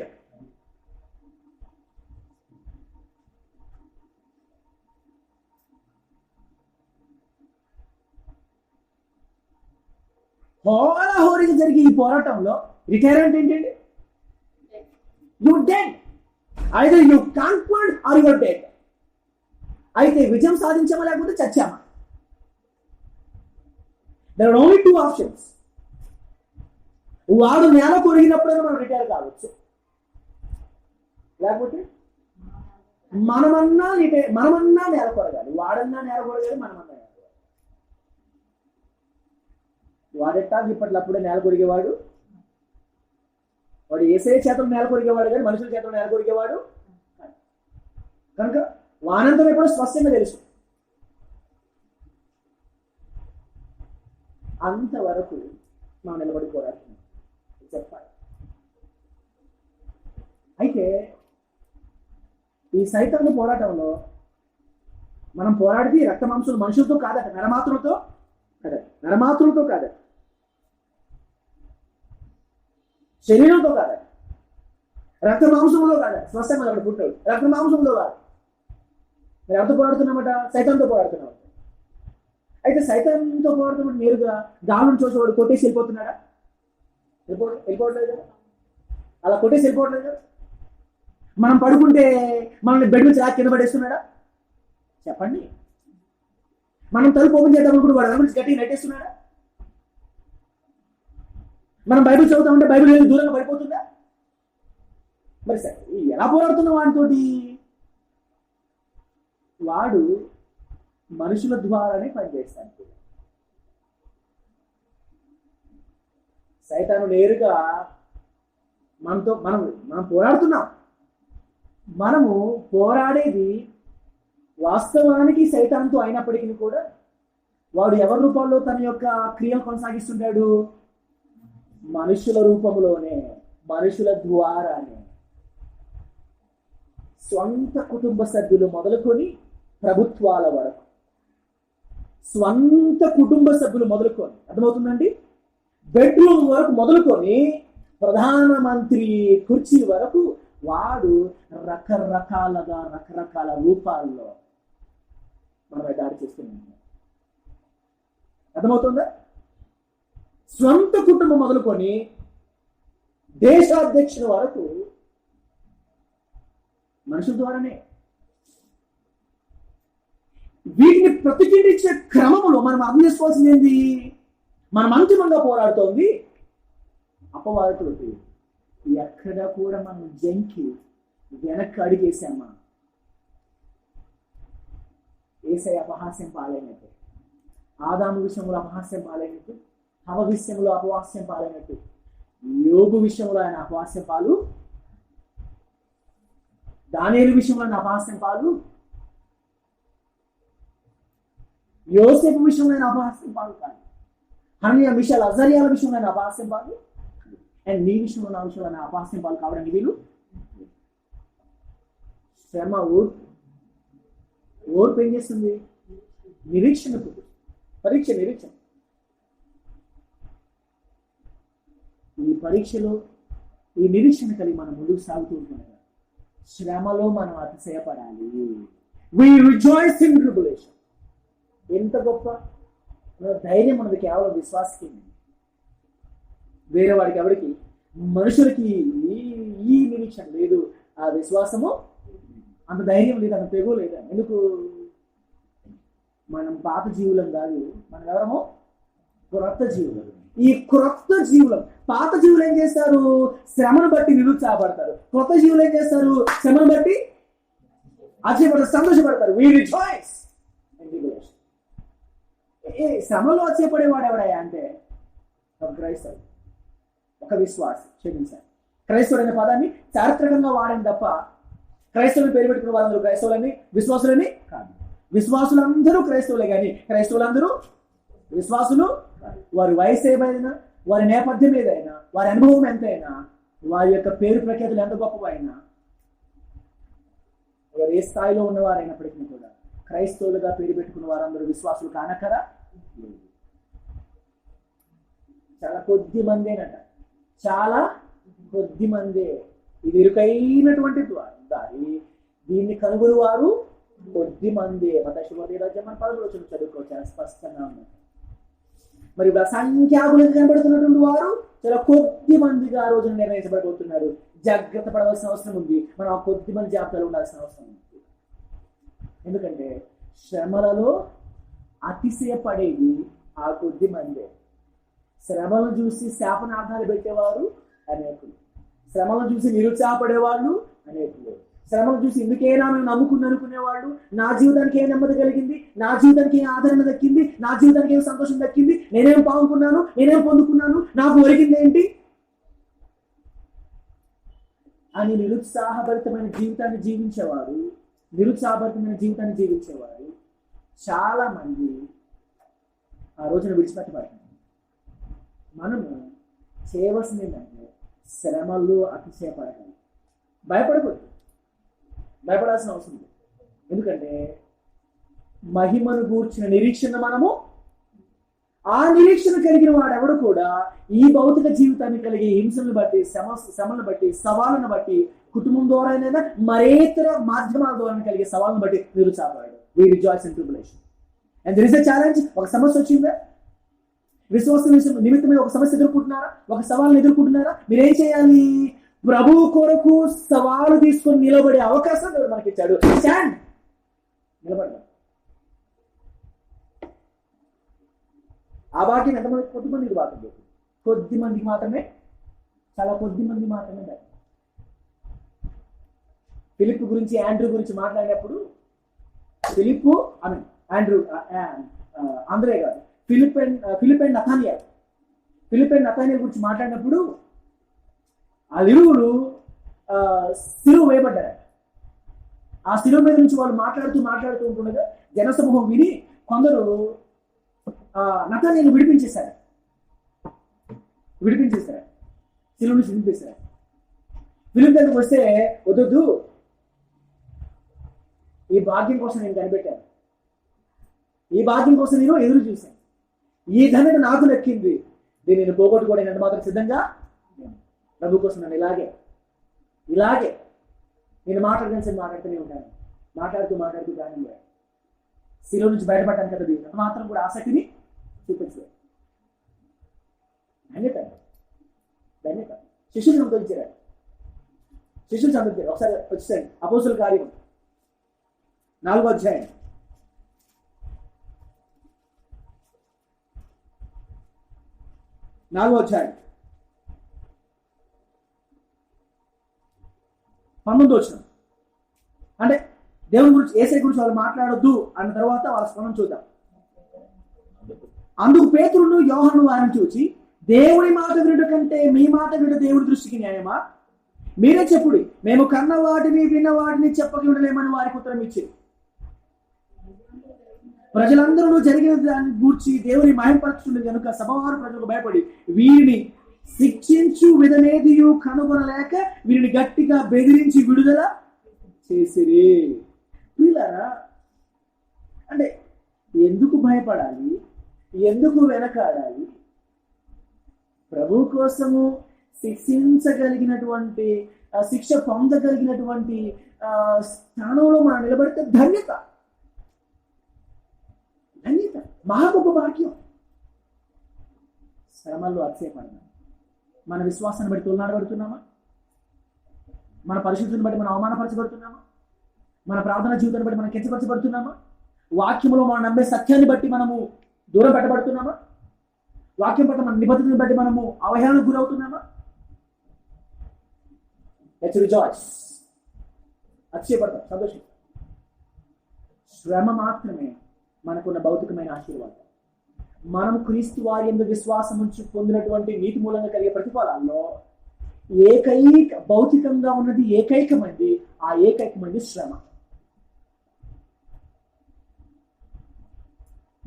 A: హోరాహోరీగా జరిగే ఈ పోరాటంలో రిటైర్ అంటే ఏంటండి? You dead. Either you conquered or you are dead. అయితే విజయం సాధించామా లేకపోతే చచ్చామా? There are only two options. వాడు నేల కొరిగినప్పుడైనా మనం రిటైర్ కావచ్చు, లేకపోతే మనమన్నా నేల కొరగాలి. వాడన్నా నేల కొరగాలి, మనమన్నా నేల కొరగాలి. వాడెట్టా ఇప్పట్లప్పుడే నేల కొరిగేవాడు. వాడు ఏసే చేతులు నేల కొరిగేవాడు కానీ మనుషుల చేతులు నేల కొరిగేవాడు కనుక వానంతం ఎప్పుడో స్పష్టంగా తెలుసు. అంతవరకు మనం నిలబడి పోరాడుతున్నాం చెప్పాలి. అయితే ఈ సైతాను పోరాటంలో మనం పోరాడితే రక్త మాంసాలు మనుషులతో కాదట, నరమాతృలతో కాదట, శరీరంతో కాదట, రక్త మాంసంలో కాదట. స్పష్టంగా అక్కడ పుట్టాడు, రక్త మాంసంలో కాదు. మరి ఎవరితో పోరాడుతున్నామట? సైతాన్తో పోరాడుతున్నాం. అయితే సైతాన్తో పోరాడుతున్నప్పుడు నేరుగా గాలను చూసేవాడు కొట్టేసి వెళ్ళిపోతున్నాడా? వెళ్ళిపోవట్లేదు కదా. అలా కొట్టేసి వెళ్ళిపోవట్లేదు కదా. మనం పడుకుంటే మనల్ని బెడ్ నుంచి కింద పడేస్తున్నాడా? చెప్పండి. మనం తలుపు ఓపెన్ చేద్దాం కూడా వాడు గురించి గట్టిగా నెట్టేస్తున్నాడా? మనం బైబిల్ చదువుతామంటే బైబిల్ దూరంగా పడిపోతుందా? మరి సరే, ఎలా పోరాడుతున్న వాడితోటి? వాడు మనుషుల ద్వారానే పనిచేస్తాడు. సైతాను నేరుగా మనం పోరాడుతున్నాం. మనము పోరాడేది వాస్తవానికి సైతాన్తో అయినప్పటికీ కూడా వాడు ఎవరి రూపంలో తన యొక్క క్రియలు కొనసాగిస్తుంటాడు? మనుషుల రూపంలోనే, మనుషుల ద్వారానే. స్వంత కుటుంబ సభ్యులు మొదలుకొని ప్రభుత్వాల వరకు, స్వంత కుటుంబ సభ్యులు మొదలుకొని, అర్థమవుతుందండి, బెడ్రూమ్ వరకు మొదలుకొని ప్రధానమంత్రి కుర్చీ వరకు వాడు రకరకాల రూపాల్లో మనమే దాడి చేస్తున్నాం. అర్థమవుతుందా? స్వంత కుటుంబం మొదలుకొని దేశాధ్యక్షుల వరకు మనుషుల ద్వారానే. వీటిని ప్రతిఘటించే క్రమంలో మనం అర్థం చేసుకోవాల్సింది ఏంటి? మనం అంతిమంగా పోరాడుతోంది అపవాదులతో. ఎక్కడ కూడా మనం జంకి వెనక్కి అడిగేసామా? యేసయ్య అపహాస్యం పాలైనట్టు, ఆదాము విషయంలో అపహాస్యం పాలైనట్టు, హవ్వ విషయంలో అపహాస్యం పాలైనట్టు, యోబు విషయంలో ఆయన అపహాస్యం పాలు, దానియేలు విషయంలో ఆయన అపహాస్యం పాలు, యోసేపు విషయంలో ఆయన అపహాస్యం పాలు కాదు, హనన్యా మిషాల్ అజర్యాల విషయంలో ఆయన అపహాస్యం పాలు, అండ్ నీ విషయంలో నా విషయంలో ఆయన అపహాస్యం పాలు కావడానికి వీలు. శ్రమ ఓర్పు ఏం చేస్తుంది? నిరీక్షణ పుట్టిస్తుంది. పరీక్ష, నిరీక్షణ. ఈ పరీక్షలో ఈ నిరీక్షణ కలిగి మనం ముందుకు సాగుతూ ఉంటున్నాం. శ్రమలో మనం అతిశయపడాలి. We rejoice in tribulation. ఎంత గొప్ప ధైర్యం మనది కేవలం విశ్వాసకి. వేరే వాడికి ఎవరికి, మనుషులకి ఈ నిరీక్షణ లేదు, ఆ విశ్వాసము అంత ధైర్యం లేదు, అంత తెగు లేదు. ఎందుకు? మనం పాత జీవులం కాదు, మనం ఎవరము క్రొత్త జీవులం. ఈ క్రొత్త జీవులం. పాత జీవులు ఏం చేస్తారు? శ్రమను బట్టి నిరుత్సాహపడతారు. క్రొత్త జీవులు ఏం చేస్తారు? శ్రమను బట్టి అతిశయపడతారు, సంతోషపడతారు. We rejoice in tribulation. శ్రమలో అతిశయపడేవాడు ఎవడయ్యా అంటే ఒక క్రైస్తవుడు, ఒక విశ్వాసి. క్షమించాలి, క్రైస్తవుడు అనే పదాన్ని చారిత్రకంగా వాడని తప్ప క్రైస్తవుని పేరు పెట్టుకున్న వాళ్ళందరూ క్రైస్తవులని, విశ్వాసులని కాదు. విశ్వాసులందరూ క్రైస్తవులే, కానీ క్రైస్తవులందరూ విశ్వాసులు. వారి వయసు ఏమైనా, వారి నేపథ్యం ఏదైనా, వారి అనుభవం ఎంతైనా, వారి యొక్క పేరు ప్రఖ్యాతులు ఎంత గొప్పవైనా, వారు ఏ స్థాయిలో ఉన్నవారైనప్పటికీ కూడా క్రైస్తవులుగా పేరు పెట్టుకున్న వారందరూ విశ్వాసులు కానక్కరా. చాలా కొద్ది మందేనట, చాలా కొద్ది మందే. ఇది ఇరుకైనటువంటి దారి, దీన్ని కనుగొని వారు కొద్ది మందే. మత్తయి రాజ్యం 11 చదువుకో, చాలా స్పష్టంగా ఉంది. మరి ఇప్పుడు అసంఖ్యాకులుగా కనబడుతున్నటువంటి వారు చాలా కొద్ది మందిగా ఆ రోజున నిర్ణయించబడిపోతున్నారు. జాగ్రత్త పడవలసిన అవసరం ఉంది. మనం ఆ కొద్ది మంది జాబితాలో ఉండాల్సిన అవసరం ఉంది. ఎందుకంటే శ్రమలలో అతిశయపడేది ఆ కొద్ది మందే. శ్రమలను చూసి శాపనార్థాలు పెట్టేవారు అనేకులు, శ్రమలను చూసి నిరుత్సాహపడేవాళ్ళు అనేకులు, శ్రమను చూసి ఎందుకైనా నేను నమ్ముకుని అనుకునేవాళ్ళు, నా జీవితానికి ఏం నెమ్మది కలిగింది, నా జీవితానికి ఏం ఆదరణ దక్కింది, నా జీవితానికి ఏం సంతోషం దక్కింది, నేనేం పాల్గొన్నాను, నేనేం పొందుకున్నాను, నాకు ఒరిగింది ఏంటి అని నిరుత్సాహభరితమైన జీవితాన్ని జీవించేవారు చాలా మంది ఆ రోజున విడిచిపెట్టబడ్డారు. మనము చేయవలసింది ఏంటంటే శ్రమల్లో అతిశయపడగలం. భయపడాల్సిన అవసరం లేదు. ఎందుకంటే మహిమను గూర్చిన నిరీక్షణ మనము, ఆ నిరీక్షణ కలిగిన వాడెవడు కూడా ఈ భౌతిక జీవితాన్ని కలిగే హింసలను బట్టి, శ్రమలను బట్టి, సవాళ్ళను బట్టి, కుటుంబం ద్వారానైనా మరేతర మాధ్యమాల ద్వారా కలిగే సవాళ్ళను బట్టి నిరుత్సాహపడాడు. We rejoice in tribulation. And there is a challenge. ఒక సమస్య వచ్చిందా? విశ్వాసం నిమిత్తమై ఒక సమస్య ఎదుర్కొంటున్నారా? ఒక సవాళ్ళను ఎదుర్కొంటున్నారా? మీరేం చేయాలి? ప్రభు కొరకు సవాలు తీసుకొని నిలబడే అవకాశం దేవుడు మనకి ఇచ్చాడు. స్టాండ్, నిలబడ్డా. ఆ భాగ్యం ఎంతమంది? కొద్దిమందికి భాగ్యం లేదు. కొద్ది మందికి మాత్రమే, చాలా కొద్ది మంది మాత్రమే. ఫిలిప్ గురించి, ఆండ్రూ గురించి మాట్లాడినప్పుడు, ఫిలిప్ ఆండ్రూ, ఆంద్రే కాదు, ఫిలిప్ అండ్ నతానియల్ గురించి మాట్లాడినప్పుడు ఆ ఇరువురు శిలువ వేయబడ్డారు. ఆ శిలువ మీద నుంచి వాళ్ళు మాట్లాడుతూ ఉంటుండగా జనసమూహం విని కొందరు నతానియల్ని విడిపించేశారు. శిలువ నుంచి విడిపించేశారు. ఫిలిప్ దగ్గరికి వస్తే, వద్దు, ఈ భాగ్యం కోసం నేను కనిపెట్టాను, ఈ భాగ్యం కోసం నేను ఎదురు చూశాను, ఈ ధనత నాకు దక్కింది, దీనిని పోగొట్టుకోవడానికి మాత్రం సిద్ధంగా ప్రభు కోసం నన్ను ఇలాగే నేను మాట్లాడుతూనే ఉంటాను. మాట్లాడుతూ కానీ శిలువ నుంచి బయటపడ్డాను కదా, దీన్ని మాత్రం కూడా ఆసక్తిని చూపించలేదు. ధన్యత శిష్యులు సంతోషించారు. ఒకసారి వచ్చేసండి అపోస్తుల కార్యం 4వ అధ్యాయం. అధ్యాయం 19వ వచనం. అంటే దేవుని గురించి, యేసయ్య గురించి వాళ్ళు మాట్లాడొద్దు అన్న తర్వాత వాళ్ళ స్పందన చూద్దాం. అందుకు పేతురును యోహాను వారిని చూచి, దేవుని మాట వినుట కంటే మీ మాట వినుట దేవుడి దృష్టికి న్యాయమా? మీరే చెప్పుడి, మేము కన్న వాటిని విన్న వాటిని చెప్పక ఉండలేమని వారికి ఉత్తరం ఇచ్చింది. ప్రజలందరూ జరిగిన దాన్ని గూర్చి దేవుని మహిమపరచుండే కనుక సభవారు ప్రజలకు భయపడి వీరిని శిక్షించు విధమేదియు కనుగొనలేక వీరిని గట్టిగా బెదిరించి విడుదల చేసిరి. వీళ్ళారా, అంటే ఎందుకు భయపడాలి, ఎందుకు వెనకాడాలి? ప్రభు కోసము శిక్షించగలిగినటువంటి శిక్ష పొందగలిగినటువంటి స్థానంలో మనం నిలబడితే ధన్యత, ధన్యత, మహా గొప్ప భాగ్యం. శ్రమల్లో అతిశయపడదాం. మన విశ్వాసాన్ని బట్టి తొలనాడబడుతున్నామా? మన పరిశుద్ధిని బట్టి మనం అవమానపరచబడుతున్నామా? మన ప్రార్థన జీవితాన్ని బట్టి మనం కించపరచబడుతున్నామా? వాక్యంలో మనం నమ్మే సత్యాన్ని బట్టి మనము దూరం పెట్టబడుతున్నామా? వాక్యం పట్ల మన నిబద్ధతను బట్టి మనము అవహేళనకు గురవుతున్నామా? Let's rejoice. అతిశయపడతాం, సంతోషం. శ్రమ మాత్రమే మనకున్న భౌతికమైన ఆశీర్వాదం. మనం క్రీస్తు వారి యందు విశ్వాసం ఉంచి పొందినటువంటి నీతి మూలంగా కలిగే ప్రతిఫలాల్లో భౌతికంగా ఉన్నది ఏకైకమైంది. ఆ ఏకైకమైంది శ్రమ.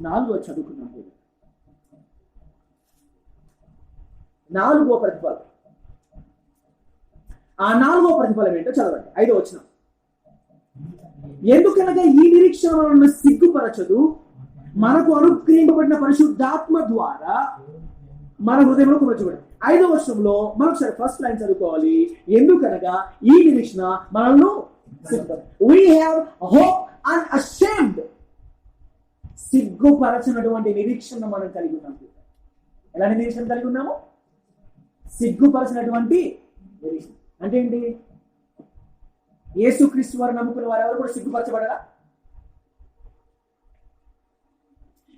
A: 4 చదువుకున్నాం. 4వ ప్రతిఫలం. ఆ 4వ ప్రతిఫలం ఏంటో చదవండి. 5వ వచనం. ఎందుకనగా ఈ నిరీక్షణ వలన సిగ్గుపరచదు, మనకు అనుగ్రహింపబడిన పరిశుద్ధాత్మ ద్వారా మన హృదయంలో కుమర్చబడింది. 5వ వచనంలో మరొకసారి ఫస్ట్ లైన్ చదువుకోవాలి. ఎందుకనగా ఈ నిరీక్షణ మనల్ని we have hope unashamed. సిగ్గుపరచినటువంటి నిరీక్షణ మనం కలిగి ఉన్నాం. ఎలాంటి నిరీక్షణ కలిగి ఉన్నాము? సిగ్గుపరచినటువంటి నిరీక్షణ అంటే ఏంటి? యేసుక్రీస్తు వారు నమ్ముకున్న వారు ఎవరు కూడా సిగ్గుపరచబడరా?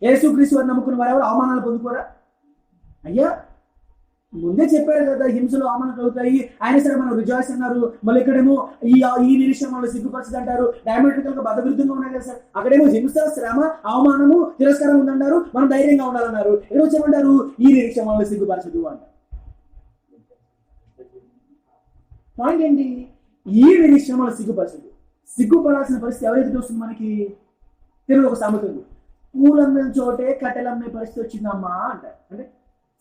A: యేసుక్రీస్తు వారు నమ్ముకున్న వారు ఎవరు అవమానాలు పొందుకోరా? అయ్యా ముందే చెప్పారు కదా, హింసలు అవమానాలు కలుగుతాయి, ఆయన సరే మనం రిజాయిస్ అన్నారు. మళ్ళీ ఇక్కడేమో ఈ నిరీక్షణ వాళ్ళు సిగ్గుపరచదు అంటారు. డయామెట్రికల్ గా బద్దవిరుద్ధంగా ఉన్నాయి కదా సార్. అక్కడేమో హింస, శ్రమ, అవమానము, తిరస్కారం ఉందంటారు. మనం ధైర్యంగా ఉండాలన్నారు. ఇక్కడ వచ్చేమంటారు? ఈ నిరీక్షణ వాళ్ళు సిగ్గుపరచదు అంటారు. పాయింట్ ఏంటి? ఈ నిరీక్షణ వాళ్ళు సిగ్గుపరచదు. సిగ్గుపడాల్సిన పరిస్థితి ఎవరైతే చూస్తుంది మనకి? తెలుగు ఒక సామెత ఉంది, పూలమ్మిన చోటే కట్టెలమ్మే పరిస్థితి వచ్చిందమ్మా అంటారు. అంటే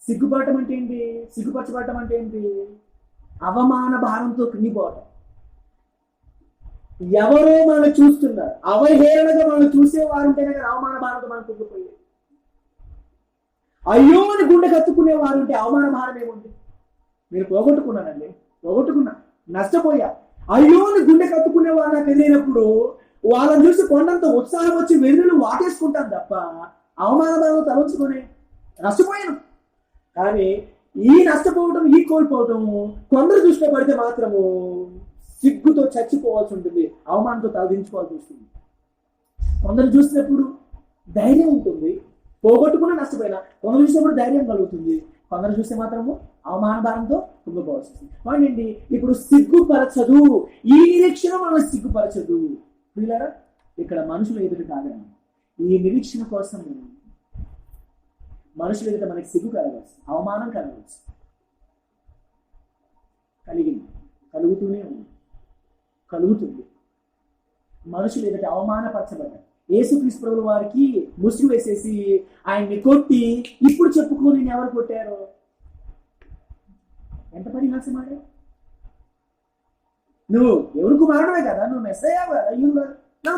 A: సిగ్గుపడటం అంటే ఏంటి? సిగ్గుపరచబడటం అంటే ఏంటి? అవమాన భారంతో కృంగిపోవటం. ఎవరో మనల్ని చూస్తున్నారు, అవహేళనగా మనల్ని చూసేవారు ఉంటేనే కదా అవమాన భారంతో మనం కృంగిపోయేది. అయ్యో అని గుండె కత్తుకునే వారు ఉంటే అవమాన భారం ఏముంది? మీరు పోగొట్టుకున్నానండి, పోగొట్టుకున్నా, నష్టపోయా. అయ్యో అని గుండె కత్తుకునే వారు నాకు ఎదిరినప్పుడు వాళ్ళని చూసి కొండంత ఉత్సాహం వచ్చి వెన్నులు వాటేసుకుంటాను తప్ప అవమాన భారంతో తలంచుకొని నష్టపోయాను. కానీ ఈ నష్టపోవటం, ఈ కోల్పోవటము కొందరు దృష్టిలో పడితే మాత్రము సిగ్గుతో చచ్చిపోవాల్సి ఉంటుంది, అవమానంతో తలదించుకోవాల్సి వస్తుంది. కొందరు చూసినప్పుడు ధైర్యం ఉంటుంది, పోగొట్టుకున్నా నష్టపోయినా. కొందరు చూసినప్పుడు ధైర్యం కలుగుతుంది, కొందరు చూస్తే మాత్రము అవమాన భారంతో కుంగిపోవాల్సి వస్తుంది. ఏంటి? ఇప్పుడు సిగ్గుపరచదు, ఈ నిరీక్షణ మనల్ని సిగ్గుపరచదు. వీళ్ళారా ఇక్కడ మనుషులు ఎదుటి కాగలం. ఈ నిరీక్షణ కోసం మనుషులు ఎదుట మనకి సిగ్గు కలగవచ్చు, అవమానం కలగవచ్చు, కలిగింది, కలుగుతూనే ఉంది, కలుగుతుంది. మనుషులు ఎదుట అవమానపరచబడ్డారు. యేసుక్రీస్తు ప్రభువు వారికి ముసుగు వేసేసి ఆయన్ని కొట్టి ఇప్పుడు చెప్పుకో నేను ఎవరు కొట్టారో. ఎంత పరిహాసం ఆడే. నువ్వు ఎవరు కుమారుడమే కదా, నువ్వు మెస్సయ్యా కదా,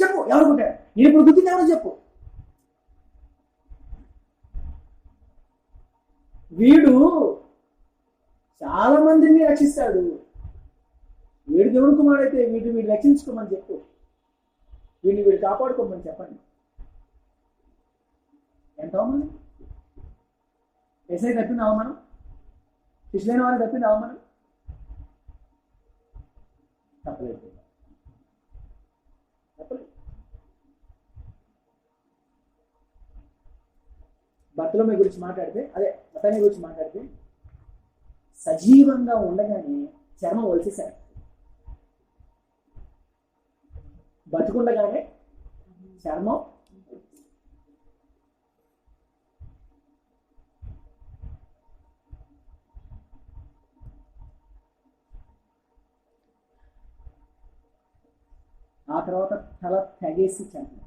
A: చెప్పు ఎవరు కొట్టారు, నేను ఇప్పుడు గుర్తింది ఎవరో చెప్పు. వీడు చాలా మందిని రక్షిస్తాడు, వీడు దేవుడు కుమారుడైతే వీడు రక్షించుకోమని చెప్పు, వీడు కాపాడుకోమని చెప్పండి. ఎంత అవమానం! ఎస్ఐ తప్పింది అవమానం, శిష్యులైన వారు తప్పింది అవమానం. తప్పలేదు. బర్తలోమే గురించి మాట్లాడితే, అదే మతాయి గురించి మాట్లాడితే, సజీవంగా ఉండగానే చర్మం వలిసేశారు. బతుకుండగానే చర్మం ఆ తర్వాత తల తెగేసి చంపారు.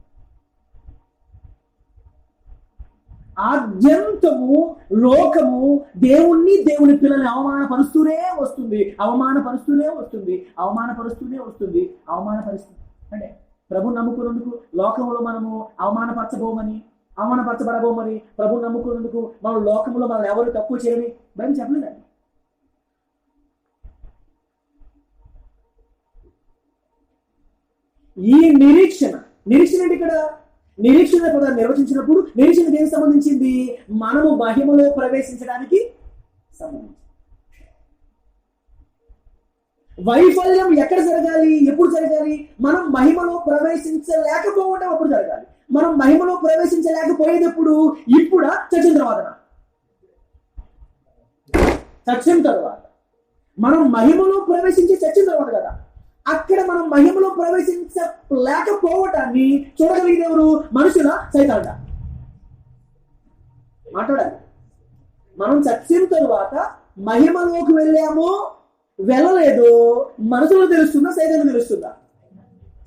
A: ఆద్యంతము లోకము దేవుణ్ణి, దేవుని పిల్లల్ని అవమానపరుస్తూనే వస్తుంది, అవమానపరుస్తూనే వస్తుంది, అవమానపరుస్తూనే వస్తుంది, అవమానపరుస్తుంది. అంటే ప్రభు నమ్ముకున్నందుకు లోకంలో మనము అవమానపరచబోమని, అవమానపరచబడబోమని, ప్రభు నమ్ముకున్నందుకు మన లోకంలో మనం ఎవరు తక్కువ చేయని బయట చెప్పలేదండి. ఈ నిరీక్షణ ఏంటి ఇక్కడ? నిరీక్షణ కూడా నిర్వచించినప్పుడు నిరీక్షణ దేనికి సంబంధించింది? మనము మహిమలో ప్రవేశించడానికి సంబంధించి. వైఫల్యం ఎక్కడ జరగాలి, ఎప్పుడు జరగాలి? మనం మహిమలో ప్రవేశించలేకపోవడం అప్పుడు జరగాలి. మనం మహిమలో ప్రవేశించలేకపోయేటప్పుడు ఇప్పుడా చచ్చిన తర్వాత? చచ్చిన తర్వాత. మనం మహిమలో ప్రవేశించి చచ్చిన తర్వాత కదా. అక్కడ మనం మహిమలో ప్రవేశించలేకపోవటాన్ని చూడగలిగిన ఎవరు? మనుషుల సైతాండ. మాట్లాడాలి. మనం చచ్చిన తరువాత మహిమలోకి వెళ్ళామో వెళ్ళలేదు మనుషులు తెలుస్తుందా, సైతాను తెలుస్తుందా?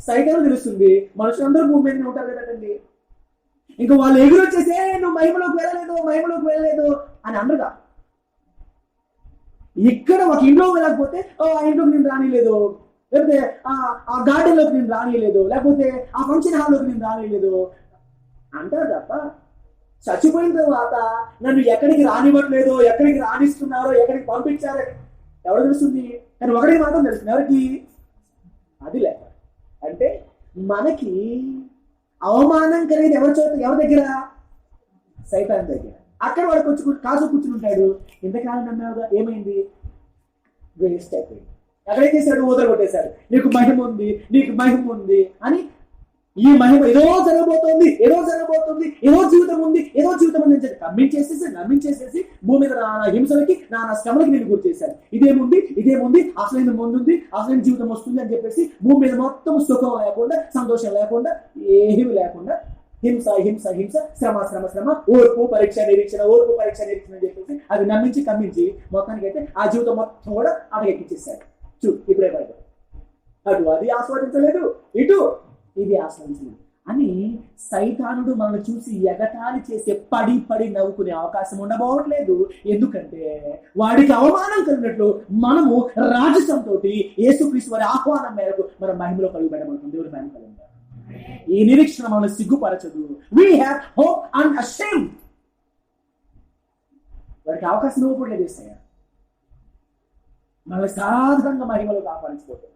A: సైతాను తెలుస్తుంది. మనుషులందరూ భూమి మీద ఉంటారు కదండి. ఇంకా వాళ్ళు ఎగురొచ్చేసే నువ్వు మహిమలోకి వెళ్ళలేదు అని అనరుగా. ఇక్కడ ఒక ఇంట్లో వెళ్ళకపోతే ఆ ఇంట్లోకి నేను రానిలేదు, లేకపోతే ఆ గార్డెన్ లోకి నేను రానియలేదు, లేకపోతే ఆ ఫంక్షన్ హాల్లోకి నేను రానియలేదు అంటారు తప్ప చచ్చిపోయిన తర్వాత నన్ను ఎక్కడికి రానివ్వట్లేదో, ఎక్కడికి రాణిస్తున్నారో, ఎక్కడికి పంపించారో ఎవరు తెలుస్తుంది? కానీ ఒకటికి మాత్రం తెలుస్తుంది. ఎవరికి? అది లేక. అంటే మనకి అవమానం కలిగేది ఎవరి దగ్గర? సైతాన్ దగ్గర. అక్కడ వాడు కాసు కూర్చుని ఉంటాడు. ఇంతకాలం నమ్మావుగా, ఏమైంది? వేస్ట్ అయిపోయింది. ఎక్కడేం చేశాడు? ఊదరగొట్టేశాడు. నీకు మహిమ ఉంది అని. ఈ మహిమ ఏదో జరగబోతోంది, ఏదో జీవితం ఉంది అని నమ్మించేసేసి భూమి మీద నానా హింసలకి, నానా శ్రమలకి నేను గురి చేశాను. ఇదేముంది అసలైన ముందుంది, అసలైన జీవితం వస్తుంది అని చెప్పేసి భూమి మీద మొత్తం సుఖం లేకుండా, సంతోషం లేకుండా, ఏమీ లేకుండా హింస, శ్రమ, ఓర్పు పరీక్ష నిరీక్షణ అని చెప్పేసి అది కమ్మించి మొత్తానికి అయితే ఆ జీవితం మొత్తం కూడా అటకెక్కించేశాడు. ఇప్పుడే పడదు. అటు అది ఆస్వాదించలేదు, ఇటు ఇది ఆస్వాదించలేదు అని సైతానుడు మనల్ని చూసి ఎగతాళి చేసే పడి నవ్వుకునే అవకాశం ఉండబోవట్లేదు. ఎందుకంటే వాడికి అవమానం కలిగినట్లు మనము రాజసంతో యేసుక్రీస్తు వారి ఆహ్వానం మేరకు మనం మహిమలో కలిగిపెట్టబడుతుంది. దేవుడి మహిమ కలిగి ఈ నిరీక్షణ మనల్ని సిగ్గుపరచదు. We have hope unashamed. వాడికి అవకాశం ఇవ్వకూడలేదు ఏసయ్య. మనల్ని సాధారణంగా మహిమలో కాపాడించుకోవద్దు.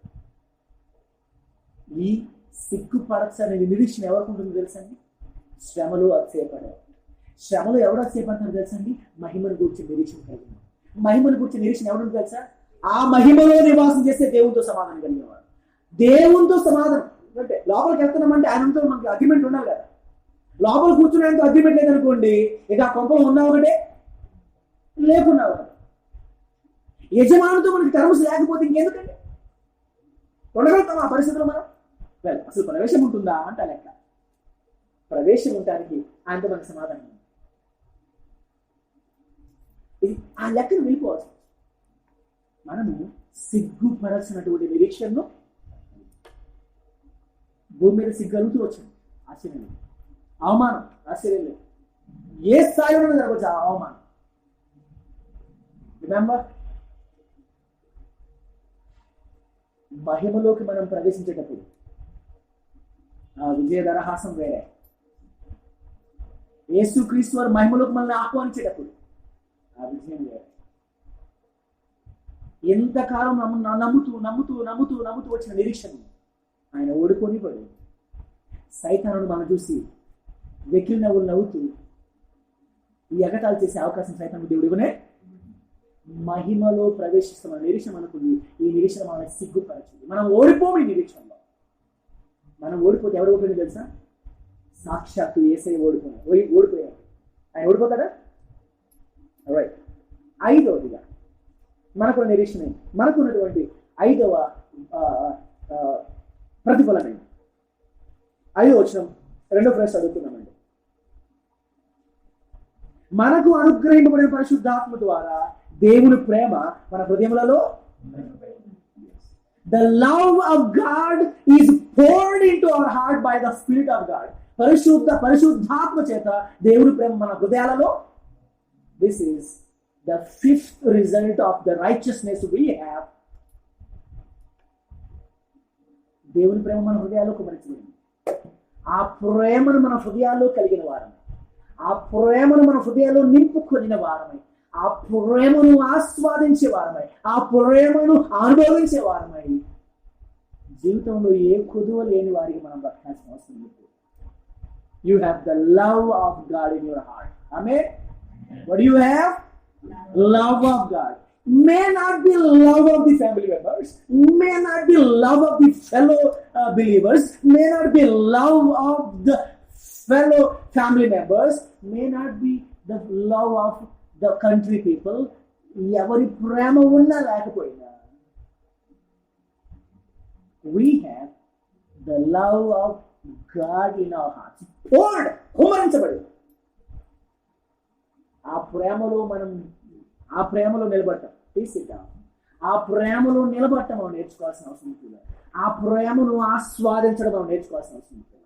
A: ఈ సిగ్గుపరచని నిరీక్షణ ఎవరికి ఉంటుందో తెలుసండి? శ్రమలు అతిశయపడేవారు. శ్రమలు ఎవరు అతిశయపడతారో తెలుసండి? మహిమను గురించి నిరీక్షణ కలిగిన. మహిమను గురించి నిరీక్షణ ఎవరు తెలుసా? ఆ మహిమలో నివాసం చేస్తే దేవునితో సమాధానం కలిగినవాడు. దేవునితో సమాధానం అంటే లోపలికి వెళ్తున్నామంటే ఆయనతో మనకి అగ్రిమెంట్ ఉండాలి కదా. లోపల కూర్చునేందుకు అగ్రిమెంట్ లేదనుకోండి, ఇక ఆ కొంపలు ఉన్నా ఒకటే, లేకున్నా ఒకటే. యజమానితో మనకి టర్మ్స్ లేకపోతే ఇంకెందుకండి? ఉండగలుగుతాం ఆ పరిస్థితుల్లో మనం? అసలు ప్రవేశం ఉంటుందా అంట లెక్క. ప్రవేశం ఉండడానికి ఆయనతో మనకి సమాధానం ఉంది. ఆ లెక్కను వెళ్ళిపోవచ్చు. మనము సిగ్గుపరచినటువంటి నిరీక్షణను భూమి మీద సిగ్గలుగుతూ వచ్చింది. ఆశ్చర్యం లేదు, అవమానం ఆశ్చర్యం లేదు. ఏ స్థాయిలో జరగవచ్చు ఆ అవమానం. రిమెంబర్, మహిమలోకి మనం ప్రవేశించేటప్పుడు ఆ విజయ దరహాసం వేరే. యేసుక్రీస్తు వారు మహిమలోకి మనల్ని ఆహ్వానించేటప్పుడు ఆ విజయం వేరే. ఎంతకాలం నమ్ముతూ వచ్చిన నిరీక్షణ ఆయన ఓడిపోని పడు. సైతానుడు మనం చూసి వెకిలి నవ్వులు నవ్వుతూ ఈ ఎగతాలు చేసే అవకాశం సైతాను దేవుడు ఇవ్వనే. మహిమలో ప్రవేశిస్తున్న నిరీక్షణ అనుకుంది. ఈ నిరీక్షణ మనల్ని సిగ్గుపరచింది. మనం ఓడిపోము. ఈ నిరీక్షణలో మనం ఓడిపోతే ఎవరు ఓడిపోయింది తెలుసా? సాక్షాత్తు యేసయ్య ఓడిపోయాడు. ఆయన ఓడిపోతాడా? రైట్. ఐదవదిగా మనకున్న నిరీక్షణ, మనకున్నటువంటి ఐదవ ప్రతిఫలమే 5వ వచనం 2వ ఫ్రేస్ చదువుతున్నామండి. మనకు అనుగ్రహింపబడిన పరిశుద్ధాత్మ ద్వారా దేవుని ప్రేమ మన హృదయములలో, the love of God is poured into our heart by the Spirit of God. పరిశుద్ధాత్మ చేత దేవుని ప్రేమ మన హృదయాలలో. This is the 5th result of the righteousness we have. దేవుని ప్రేమ మన హృదయాల్లో కుమరించబడింది. ఆ ప్రేమను మన హృదయాల్లో కలిగిన వారం ఆ ప్రేమను మన హృదయాల్లో నింపుకొనిన వారమై, ఆ ప్రేమను ఆస్వాదించే వారమై, ఆ ప్రేమను అనుభవించే వారమై జీవితంలో ఏ కొదువ లేని వారికి మనం బ్రతకాల్సిన అవసరం లేదు. You have the love of God in your heart. Amen. What do you have? Love of God. May not be love of the family members, may not be love of the fellow believers, may not be love of the fellow family members, may not be the love of the country people. ఎవరి ప్రేమ ఉన్నా లేకపోయినా we have the love of God in our hearts. poured, కుమ్మరించబడి ఆ ప్రేమలో నిలబడటం, తీసుకుంటాం. ఆ ప్రేమలో నిలబడటం మనం నేర్చుకోవాల్సిన అవసరం ఉంటుంది. ఆ ప్రేమను ఆస్వాదించడం మనం నేర్చుకోవాల్సిన అవసరం ఉంటుంది.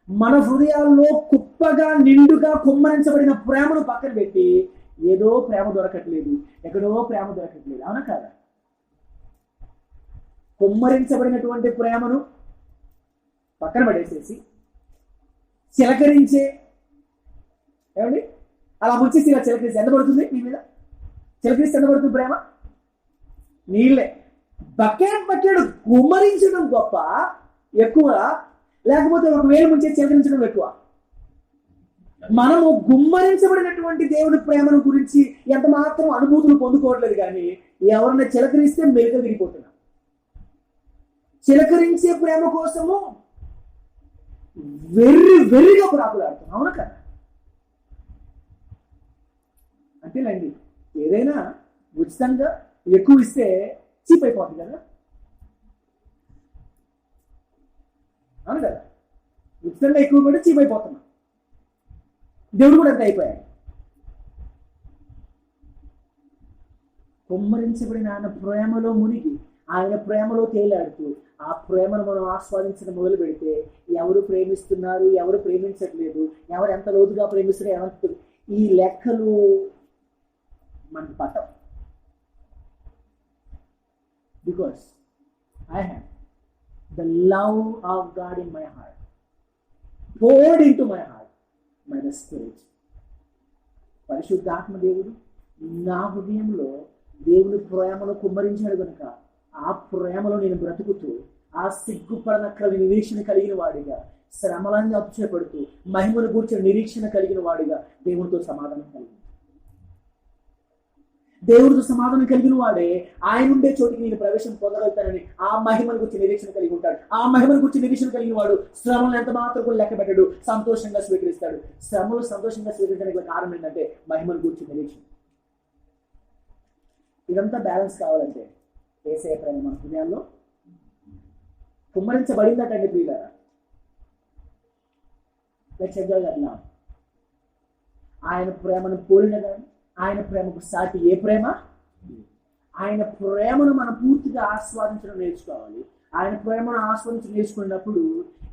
A: మన హృదయాల్లో కుప్పగా నిండుగా కుమ్మరించబడిన ప్రేమను పక్కన పెట్టి ఏదో ప్రేమ దొరకట్లేదు, ఎక్కడో ప్రేమ దొరకట్లేదు, అవునా కాదా? కుమ్మరించబడినటువంటి ప్రేమను పక్కన పడేసేసి చిలకరించే, ఏమండి అలా ముంచేసి ఇలా చిలకరిస్తే ఎంత పడుతుంది మీ మీద? చిలకరిస్తే ఎంత పడుతుంది ప్రేమ? నీళ్ళే. బకెట్ కుమ్మరించడం గొప్ప ఎక్కువ, లేకపోతే ఒక వేలు ముంచే చిలకరించడం ఎక్కువ? మనము గుమ్మరించబడినటువంటి దేవుడి ప్రేమను గురించి ఎంత మాత్రం అనుభూతులు పొందుకోవట్లేదు, కానీ ఎవరన్నా చిలకరిస్తే మెలిక తిరిగిపోతున్నాం. చిలకరించే ప్రేమ కోసము వెర్రిగా ప్రాకులాడుతున్నాం, అవునా కదా? అంతేలేండి, ఏదైనా ఉచితంగా ఎక్కువ ఇస్తే చీప్ అయిపోతుంది కదా, అవును కదా? ఉచితంగా ఎక్కువ కూడా చీప్ అయిపోతున్నాం. దేవుడు కూడా అంత అయిపోయాడు. కుమ్మరించబడిన ఆయన ప్రేమలో మునిగి, ఆయన ప్రేమలో తేలాడుతూ ఆ ప్రేమను మనం ఆస్వాదించడం మొదలు పెడితే ఎవరు ప్రేమిస్తున్నారు, ఎవరు ప్రేమించట్లేదు, ఎవరు ఎంత లోతుగా ప్రేమిస్తున్నారు, ఎవరు ఈ లెక్కలు మనకు పట్టం. Because I have the love of God in my heart, poured into my heart by the Spirit. పరిశుద్ధాత్మ దేవుడు నా హృదయంలో దేవుని ప్రేమను కుమ్మరించాడు కనుక ఆ ప్రేమలో నేను బ్రతుకుతూ ఆ సిగ్గుపడనక్కల నిరీక్షణ కలిగిన వాడిగా, శ్రమలను అప్చేపడుతూ మహిమను కూర్చొని నిరీక్షణ కలిగిన వాడిగా దేవునితో సమాధానం కలిగి, దేవుడితో సమాధానం కలిగిన వాడే ఆయన ఉండే చోటికి నేను ప్రవేశం పొందగలుగుతానని ఆ మహిమను గురించి నిరీక్షణ కలిగి ఉంటాడు. ఆ మహిమను గురించి నిరీక్షణ కలిగిన వాడు శ్రమలను ఎంత మాత్రం కూడా లెక్క పెట్టాడు, సంతోషంగా స్వీకరిస్తాడు. శ్రమలు సంతోషంగా స్వీకరించడానికి కారణం ఏంటంటే మహిమను గురించి నిరీక్షణ. ఇదంతా బ్యాలెన్స్ కావాలంటే యేసయ్య ప్రేమ మన హృదయాల్లో కుమ్మరించబడిందటండి ప్రియులారా. అట్లా ఆయన ప్రేమను పోలిన కానీ ఆయన ప్రేమకు సాటి ఏ ప్రేమ? ఆయన ప్రేమను మనం పూర్తిగా ఆస్వాదించడం నేర్చుకోవాలి. ఆయన ప్రేమను ఆస్వాదించడం నేర్చుకున్నప్పుడు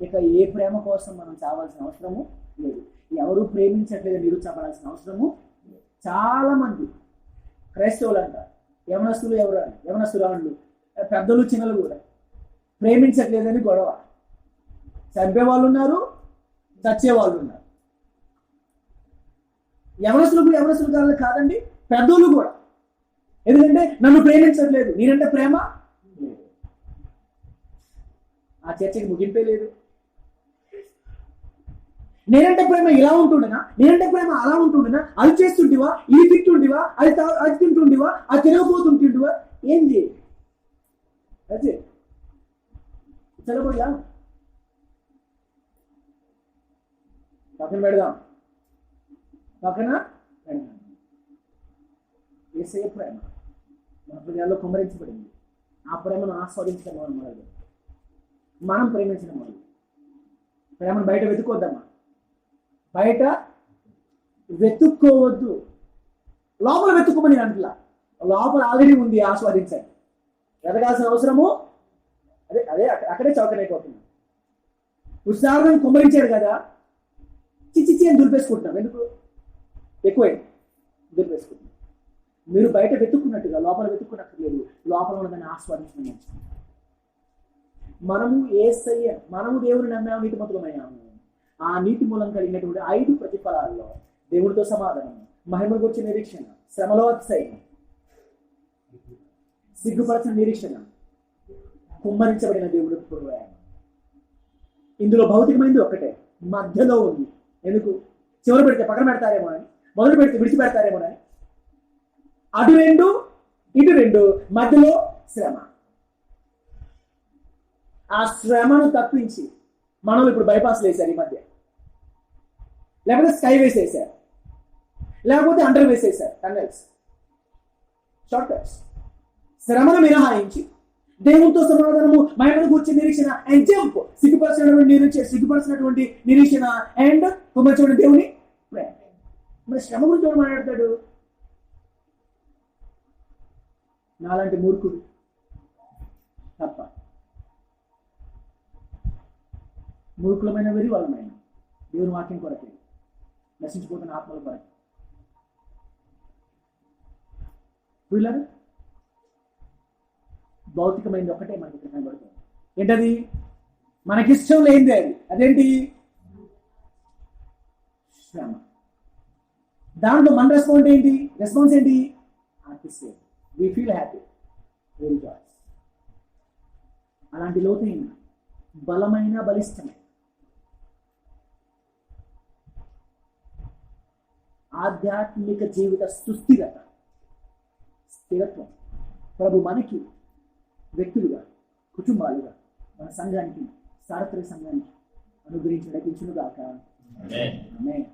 A: ఇక ఏ ప్రేమ కోసం మనం చావాల్సిన అవసరము లేదు. ఎవరు ప్రేమించట్లేదు నిరుత్సాహపడాల్సిన అవసరము. చాలా మంది క్రైస్తవులు అంటారు, యవనస్తురాళ్ళు, పెద్దలు చిన్నలు కూడా ప్రేమించట్లేదని గొడవ. చంపేవాళ్ళు ఉన్నారు, చచ్చేవాళ్ళు ఉన్నారు. యవనస్తులు కాదండి, పెద్దోళ్ళు కూడా. ఎందుకంటే నన్ను ప్రేమించట్లేదు, నేనంటే ప్రేమ లేదు. ఆ చర్చకి ముగింపే లేదు. నేనంటే ప్రేమ ఇలా ఉంటుండేనా, నేనంటే ప్రేమ అలా ఉంటుండేనా, అది చేస్తుంటివా, ఇది తింటుంటివా, అది తింటుంటివా, అది తినకపోతుంటివా, ఏంది అదే చదవబడిలా పక్కన పెడదాం. యేసయ్య ప్రేమ మన హృదయాల్లో కుమ్మరించబడింది. ఆ ప్రేమను ఆస్వాదించడం మొదలు, మనం ప్రేమించడం మొదలు. ప్రేమను బయట వెతుక్కోవద్దమ్మా, బయట వెతుక్కోవద్దు, లోపల వెతుక్కోమని అంటలా. లోపల ఆల్రెడీ ఉంది, ఆస్వాదించండి. వెతకాల్సిన అవసరము అదే అక్కడే చౌకనైపోతుంది. ఉత్సాహం కుమ్మరించాడు కదా, చిచ్చి అని దులిపేసుకుంటున్నాం. ఎందుకు? ఎక్కువై దులిపేసుకుంటున్నాం. మీరు బయట వెతుక్కున్నట్టుగా లోపల వెతుక్కున్నట్టు లోపల ఉన్నదాన్ని ఆస్వాదించడం. మనము దేవుని నమ్మాము, నీతిమంతులమయ్యాము. ఆ నీతి మూలం కలిగినటువంటి 5 ప్రతిఫలాల్లో దేవుడితో సమాధానం, మహిమ గురించి నిరీక్షణ, శ్రమలో అతిశయం, సిగ్గుపరచిన నిరీక్షణ, కుమ్మరించబడిన దేవుడు పూర్వయాన్ని. ఇందులో భౌతికమైనది ఒక్కటే, మధ్యలో ఉంది. ఎందుకు? చివరి పెడితే పక్కన పెడతారేమో అని, మొదలు పెడితే విడిచిపెడతారేమో అని. అటు రెండు ఇటు రెండు, మధ్యలో శ్రమ. ఆ శ్రమను తప్పించి మనల్ని ఇప్పుడు బైపాస్ వేశారు ఈ మధ్య, లేకపోతే స్కై వేసేసారు, లేకపోతే అండర్ వేసేసారు, టన్నెల్స్, షార్ట్ కట్స్. శ్రమను మినహాయించి దేవునితో సమాధానము, మహిమను కూర్చుని నిరీక్షణ అండ్ జంప్, సిగ్గుపరిచినటువంటి నిరీక్షణ అండ్ కుమ్మరించబడిన దేవుని ప్రేమ. మరి శ్రమ గురించి ఎవరు మాట్లాడతాడు? నాలాంటి మూర్ఖుడు తప్ప. మూర్ఖులమైన వెరి వాళ్ళమైన దేవుని వాక్యం కొరకే, నశించిపోతున్న ఆత్మల కొరకే. వీళ్ళరు భౌతికమైనది ఒకటే మనకి ఇక్కడ కనబడుతుంది. ఏంటది? మనకిష్టం లేనిది అది. అదేంటి? శ్రమ. దాంట్లో మన రెస్పాన్స్ ఏంటి? అతిశయం. We feel happy, very joys. అలాంటి లోతైన బలమైన బలిష్టమైన ఆధ్యాత్మిక జీవిత సుస్థిరత, స్థిరత్వం ప్రభు మనకి వ్యక్తులుగా, కుటుంబాలుగా, మన సంఘానికి, సార్వత్రిక సంఘానికి అనుగ్రహించి నడిపించును గాక. ఆమేన్.